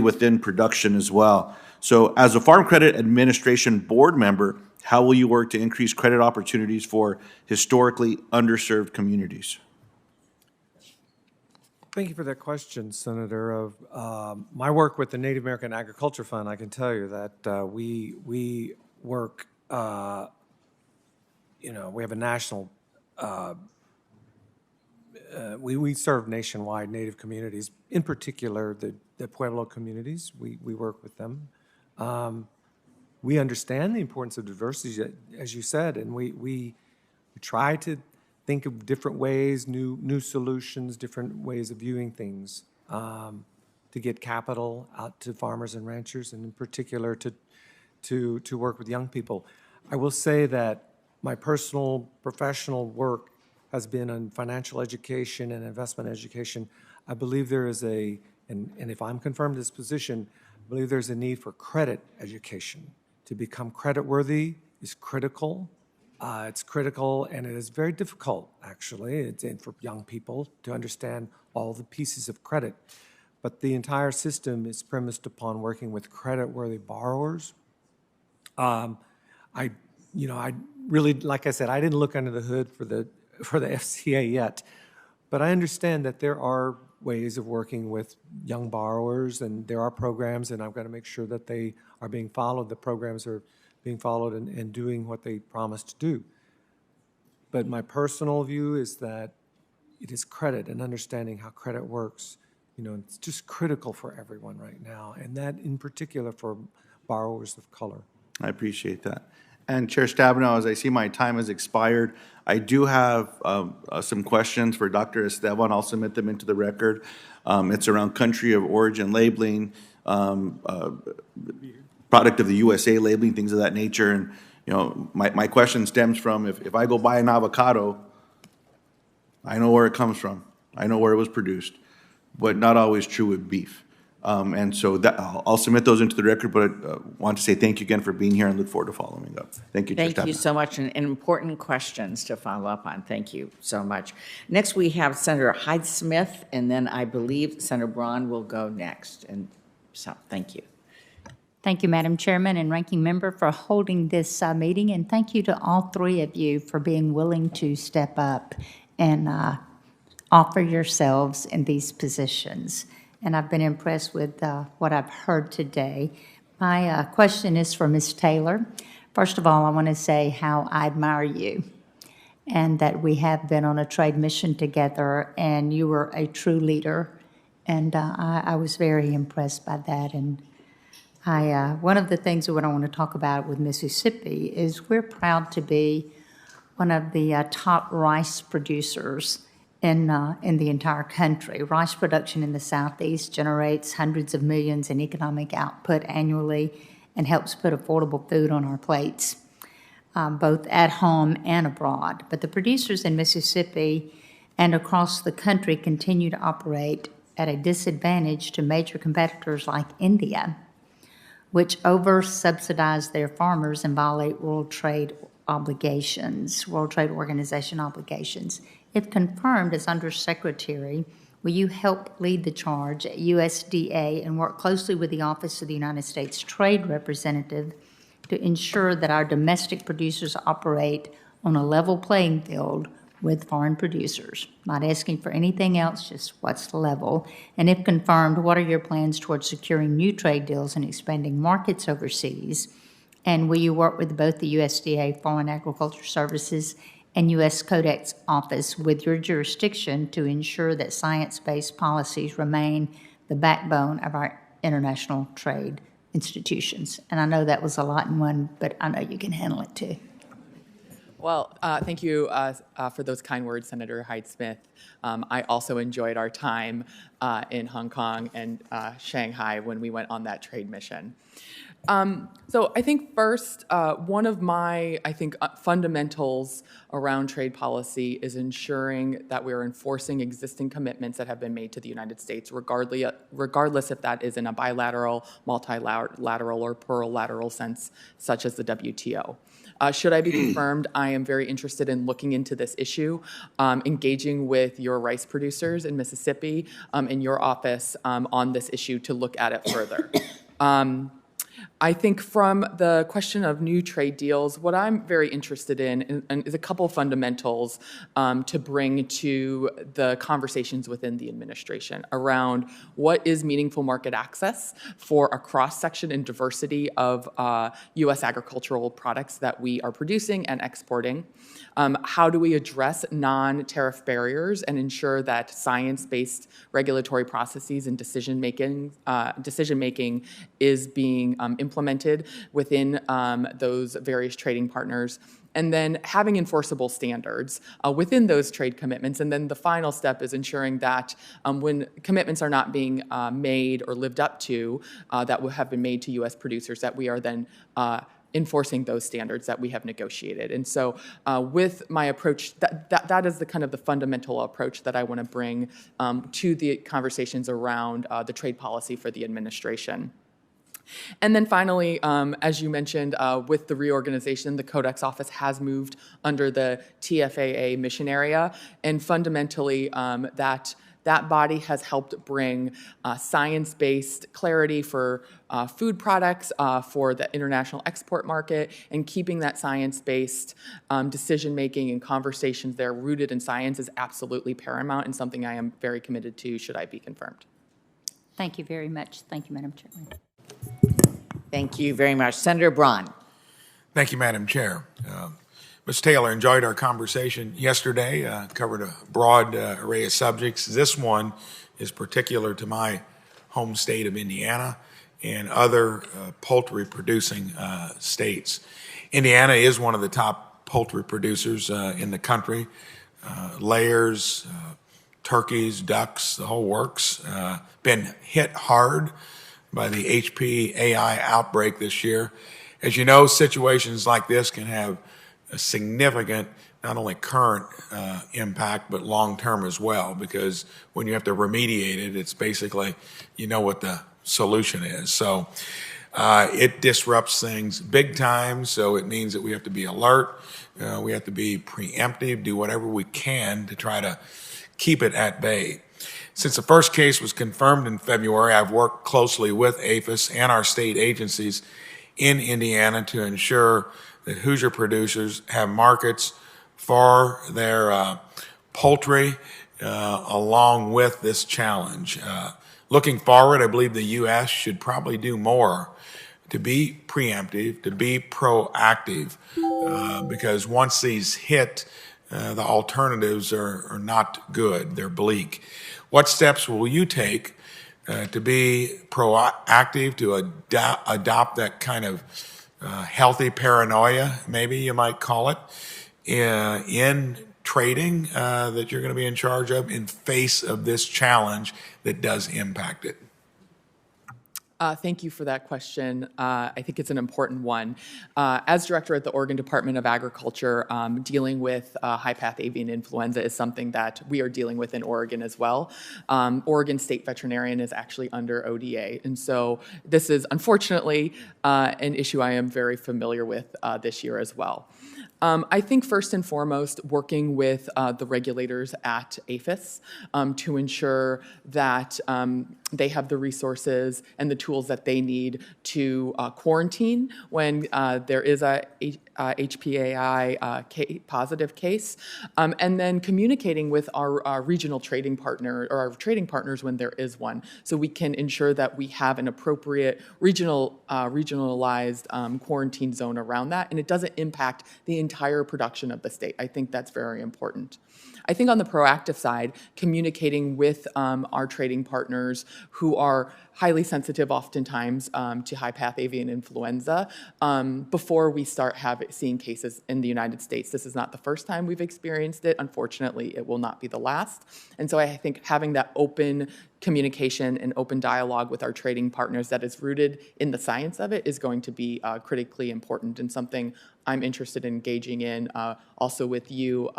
within production as well. So as a Farm Credit Administration board member, how will you work to increase credit opportunities for historically underserved communities? Thank you for that question, Senator. Of my work with the Native American Agriculture Fund, I can tell you that we work. We have a national. We serve nationwide Native communities, in particular the Pueblo communities. We work with them. We understand the importance of diversity, as you said, and we try to think of different ways, new solutions, different ways of viewing things to get capital out to farmers and ranchers, and in particular to work with young people. I will say that my personal professional work has been on financial education and investment education. I believe there is and if I'm confirmed in this position, I believe there's a need for credit education. To become creditworthy is critical. It's critical, and it is very difficult, actually, for young people to understand all the pieces of credit. But the entire system is premised upon working with creditworthy borrowers. I really, like I said, I didn't look under the hood for the FCA yet, but I understand that there are ways of working with young borrowers, and there are programs, and I've got to make sure that they are being followed. The programs are being followed and doing what they promised to do. But my personal view is that it is credit and understanding how credit works. It's just critical for everyone right now, and that in particular for borrowers of color. I appreciate that. And Chair Stabenow, as I see my time has expired, I do have some questions for Dr. Esteban. I'll submit them into the record. It's around country of origin labeling, product of the USA labeling, things of that nature. And, my question stems from if I go buy an avocado, I know where it comes from. I know where it was produced, but not always true with beef. And so I'll submit those into the record, but I want to say thank you again for being here and look forward to following up. Thank you, Chair Thank you Stabenow. so much, and important questions to follow up on. Thank you so much. Next, we have Senator Hyde-Smith, and then I believe Senator Braun will go next. And so, thank you. Thank you, Madam Chairman and Ranking Member, for holding this meeting, and thank you to all three of you for being willing to step up and offer yourselves in these positions. And I've been impressed with what I've heard today. My question is for Ms. Taylor. First of all, I want to say how I admire you and that we have been on a trade mission together, and you were a true leader, and I was very impressed by that. And one of the things that I want to talk about with Mississippi is we're proud to be one of the top rice producers in the entire country. Rice production in the Southeast generates hundreds of millions in economic output annually and helps put affordable food on our plates, both at home and abroad. But the producers in Mississippi and across the country continue to operate at a disadvantage to major competitors like India, which over-subsidize their farmers and violate World Trade Organization obligations. If confirmed as Undersecretary, will you help lead the charge at USDA and work closely with the Office of the United States Trade Representative to ensure that our domestic producers operate on a level playing field with foreign producers? Not asking for anything else, just what's the level? And if confirmed, what are your plans towards securing new trade deals and expanding markets overseas? And will you work with both the USDA Foreign Agriculture Services and U.S. Codex Office with your jurisdiction to ensure that science-based policies remain the backbone of our international trade institutions? And I know that was a lot in one, but I know you can handle it too. Well, thank you for those kind words, Senator Hyde-Smith. I also enjoyed our time in Hong Kong and Shanghai when we went on that trade mission. So I think first, one of my, fundamentals around trade policy is ensuring that we are enforcing existing commitments that have been made to the United States, regardless if that is in a bilateral, multilateral, or plurilateral sense, such as the WTO. Should I be confirmed, I am very interested in looking into this issue, engaging with your rice producers in Mississippi in your office on this issue to look at it further. I think from the question of new trade deals, what I'm very interested in is a couple of fundamentals to bring to the conversations within the administration around what is meaningful market access for a cross-section and diversity of U.S. agricultural products that we are producing and exporting. How do we address non-tariff barriers and ensure that science-based regulatory processes and decision-making is being implemented within those various trading partners, and then having enforceable standards within those trade commitments. And then the final step is ensuring that when commitments are not being made or lived up to that have been made to U.S. producers, that we are then enforcing those standards that we have negotiated. And so with my approach, that is the kind of the fundamental approach that I want to bring to the conversations around the trade policy for the administration. And then finally, as you mentioned, with the reorganization, the Codex Office has moved under the TFAA mission area, and fundamentally that body has helped bring science-based clarity for food products for the international export market, and keeping that science-based decision-making and conversations there rooted in science is absolutely paramount and something I am very committed to should I be confirmed. Thank you very much. Thank you, Madam Chairman. Thank you very much. Senator Braun. Thank you, Madam Chair. Ms. Taylor, enjoyed our conversation yesterday, covered a broad array of subjects. This one is particular to my home state of Indiana and other poultry-producing states. Indiana is one of the top poultry producers in the country. Layers, turkeys, ducks, the whole works. Been hit hard by the HPAI outbreak this year. As you know, situations like this can have a significant, not only current impact, but long-term as well, because when you have to remediate it, it's basically, you know what the solution is. So it disrupts things big time, so it means that we have to be alert, we have to be preemptive, do whatever we can to try to keep it at bay. Since the first case was confirmed in February, I've worked closely with APHIS and our state agencies in Indiana to ensure that Hoosier producers have markets for their poultry along with this challenge. Looking forward, I believe the U.S. should probably do more to be preemptive, to be proactive, because once these hit, the alternatives are not good, they're bleak. What steps will you take to be proactive, to adopt that kind of healthy paranoia, maybe you might call it, in trading that you're going to be in charge of in face of this challenge that does impact it? Thank you for that question. I think it's an important one. As director at the Oregon Department of Agriculture, dealing with high-path avian influenza is something that we are dealing with in Oregon as well. Oregon State Veterinarian is actually under ODA, and so this is unfortunately an issue I am very familiar with this year as well. I think first and foremost, working with the regulators at APHIS to ensure that they have the resources and the tools that they need to quarantine when there is a HPAI positive case, and then communicating with our regional trading partner or our trading partners when there is one, so we can ensure that we have an appropriate regionalized quarantine zone around that, and it doesn't impact the entire production of the state. I think that's very important. I think on the proactive side, communicating with our trading partners who are highly sensitive oftentimes to high-path avian influenza before we start seeing cases in the United States. This is not the first time we've experienced it. Unfortunately, it will not be the last. And so I think having that open communication and open dialogue with our trading partners that is rooted in the science of it is going to be critically important and something I'm interested in engaging in also with you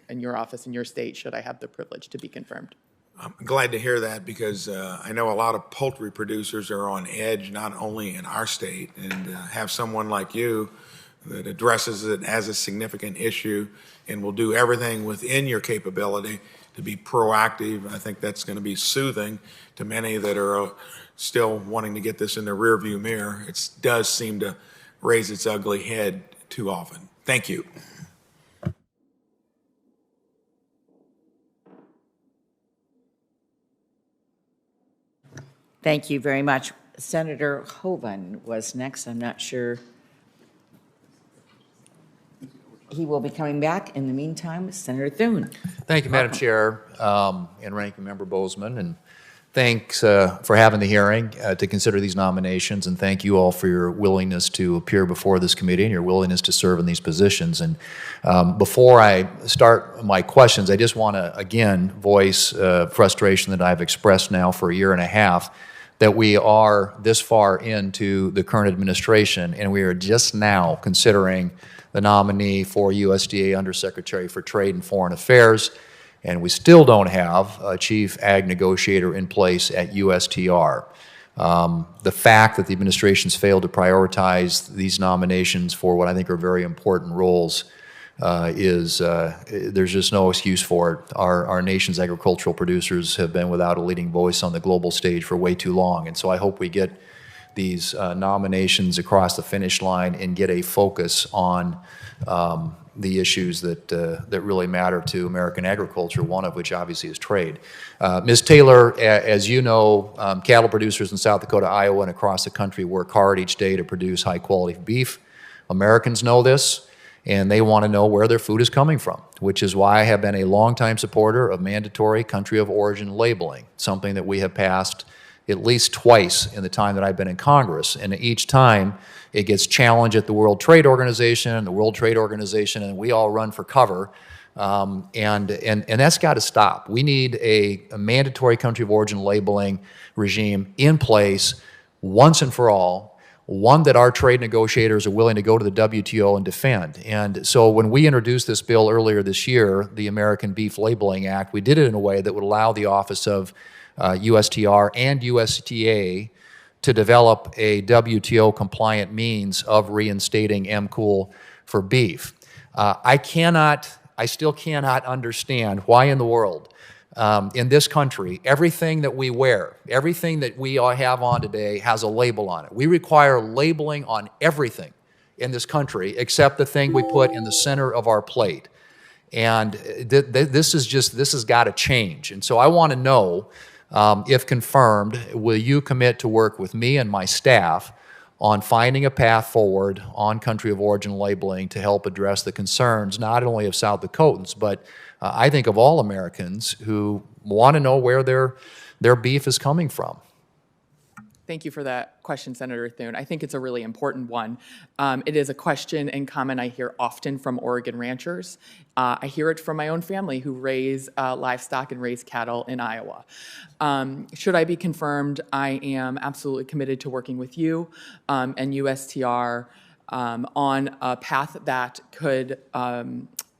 in your office in your state, should I have the privilege to be confirmed. I'm glad to hear that, because I know a lot of poultry producers are on edge, not only in our state, and have someone like you that addresses it as a significant issue and will do everything within your capability to be proactive. I think that's going to be soothing to many that are still wanting to get this in the rearview mirror. It does seem to raise its ugly head too often. Thank you. Thank you very much. Senator Hoeven was next. I'm not sure. He will be coming back. In the meantime, Senator Thune. Thank you, Madam Chair, and Ranking Member Bozeman, and thanks for having the hearing to consider these nominations, and thank you all for your willingness to appear before this committee and your willingness to serve in these positions. And before I start my questions, I just want to again voice frustration that I've expressed now for a year and a half, that we are this far into the current administration and we are just now considering the nominee for USDA Undersecretary for Trade and Foreign Affairs, and we still don't have a chief ag negotiator in place at USTR. The fact that the administration's failed to prioritize these nominations for what I think are very important roles there's just no excuse for it. Our nation's agricultural producers have been without a leading voice on the global stage for way too long, and so I hope we get these nominations across the finish line and get a focus on the issues that really matter to American agriculture, one of which obviously is trade. Ms. Taylor, as you know, cattle producers in South Dakota, Iowa, and across the country work hard each day to produce high-quality beef. Americans know this, and they want to know where their food is coming from, which is why I have been a longtime supporter of mandatory country of origin labeling, something that we have passed at least twice in the time that I've been in Congress. And each time it gets challenged at the World Trade Organization, and we all run for cover. And that's got to stop. We need a mandatory country of origin labeling regime in place once and for all, one that our trade negotiators are willing to go to the WTO and defend. And so when we introduced this bill earlier this year, the American Beef Labeling Act, we did it in a way that would allow the Office of USTR and USTA to develop a WTO-compliant means of reinstating MCOOL for beef. I still cannot understand why in the world, in this country, everything that we wear, everything that we all have on today has a label on it. We require labeling on everything in this country except the thing we put in the center of our plate. And this has got to change. And so I want to know, if confirmed, will you commit to work with me and my staff on finding a path forward on country of origin labeling to help address the concerns not only of South Dakotans, but I think of all Americans who want to know where their beef is coming from? Thank you for that question, Senator Thune. I think it's a really important one. It is a question and comment I hear often from Oregon ranchers. I hear it from my own family who raise livestock and raise cattle in Iowa. Should I be confirmed, I am absolutely committed to working with you and USTR on a path that could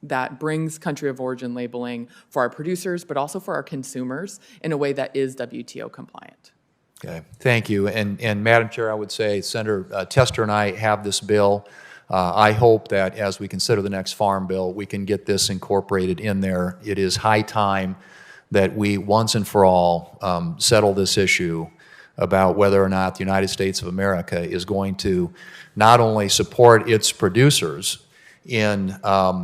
that brings country of origin labeling for our producers, but also for our consumers in a way that is WTO compliant. Okay, thank you. And Madam Chair, I would say Senator Tester and I have this bill. I hope that as we consider the next farm bill, we can get this incorporated in there. It is high time that we once and for all settle this issue about whether or not the United States of America is going to not only support its producers in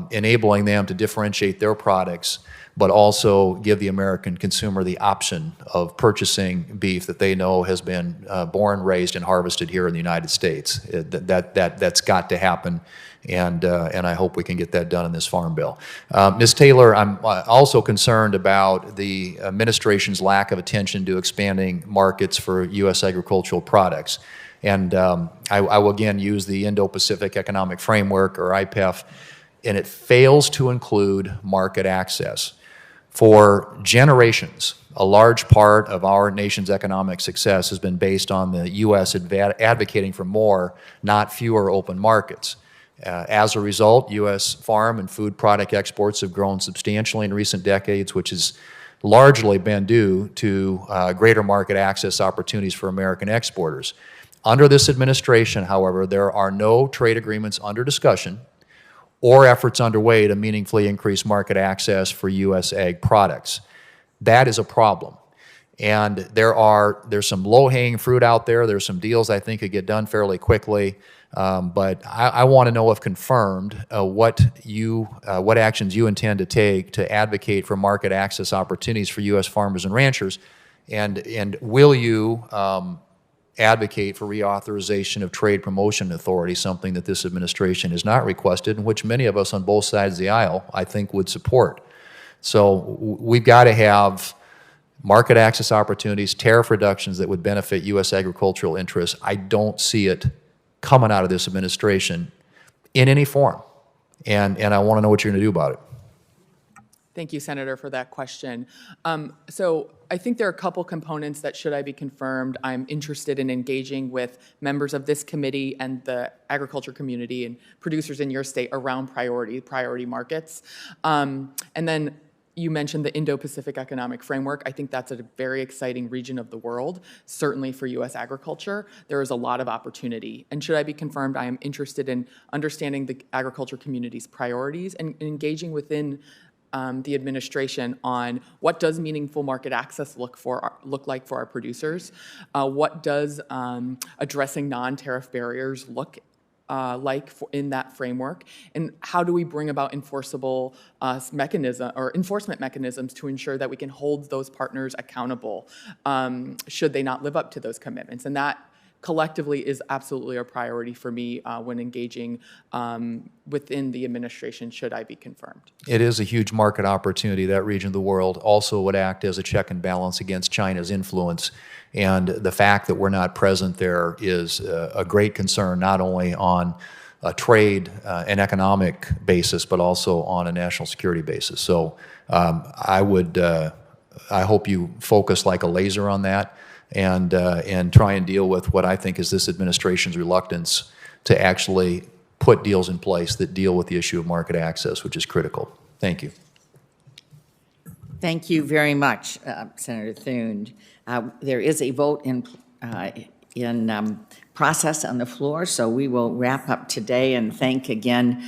enabling them to differentiate their products, but also give the American consumer the option of purchasing beef that they know has been born, raised, and harvested here in the United States. That's got to happen, and I hope we can get that done in this farm bill. Ms. Taylor, I'm also concerned about the administration's lack of attention to expanding markets for U.S. agricultural products. And I will again use the Indo-Pacific Economic Framework, or IPEF, and it fails to include market access. For generations, a large part of our nation's economic success has been based on the U.S. advocating for more, not fewer, open markets. As a result, U.S. farm and food product exports have grown substantially in recent decades, which has largely been due to greater market access opportunities for American exporters. Under this administration, however, there are no trade agreements under discussion or efforts underway to meaningfully increase market access for U.S. ag products. That is a problem. And there's some low-hanging fruit out there. There's some deals I think could get done fairly quickly. But I want to know, if confirmed, what actions you intend to take to advocate for market access opportunities for U.S. farmers and ranchers, and will you advocate for reauthorization of trade promotion authority, something that this administration has not requested and which many of us on both sides of the aisle, I think, would support. So we've got to have market access opportunities, tariff reductions that would benefit U.S. agricultural interests. I don't see it coming out of this administration in any form, and I want to know what you're going to do about it. Thank you, Senator, for that question. So I think there are a couple components that, should I be confirmed, I'm interested in engaging with members of this committee and the agriculture community and producers in your state around priority markets. And then you mentioned the Indo-Pacific Economic Framework. I think that's a very exciting region of the world, certainly for U.S. agriculture. There is a lot of opportunity. And should I be confirmed, I am interested in understanding the agriculture community's priorities and engaging within the administration on what does meaningful market access look like for our producers, what does addressing non-tariff barriers look like in that framework, and how do we bring about enforceable enforcement mechanisms to ensure that we can hold those partners accountable should they not live up to those commitments. And that collectively is absolutely a priority for me when engaging within the administration, should I be confirmed. It is a huge market opportunity. That region of the world also would act as a check and balance against China's influence. And the fact that we're not present there is a great concern, not only on a trade and economic basis, but also on a national security basis. So I hope you focus like a laser on that and try and deal with what I think is this administration's reluctance to actually put deals in place that deal with the issue of market access, which is critical. Thank you. Thank you very much, Senator Thune. There is a vote in process on the floor, so we will wrap up today and thank again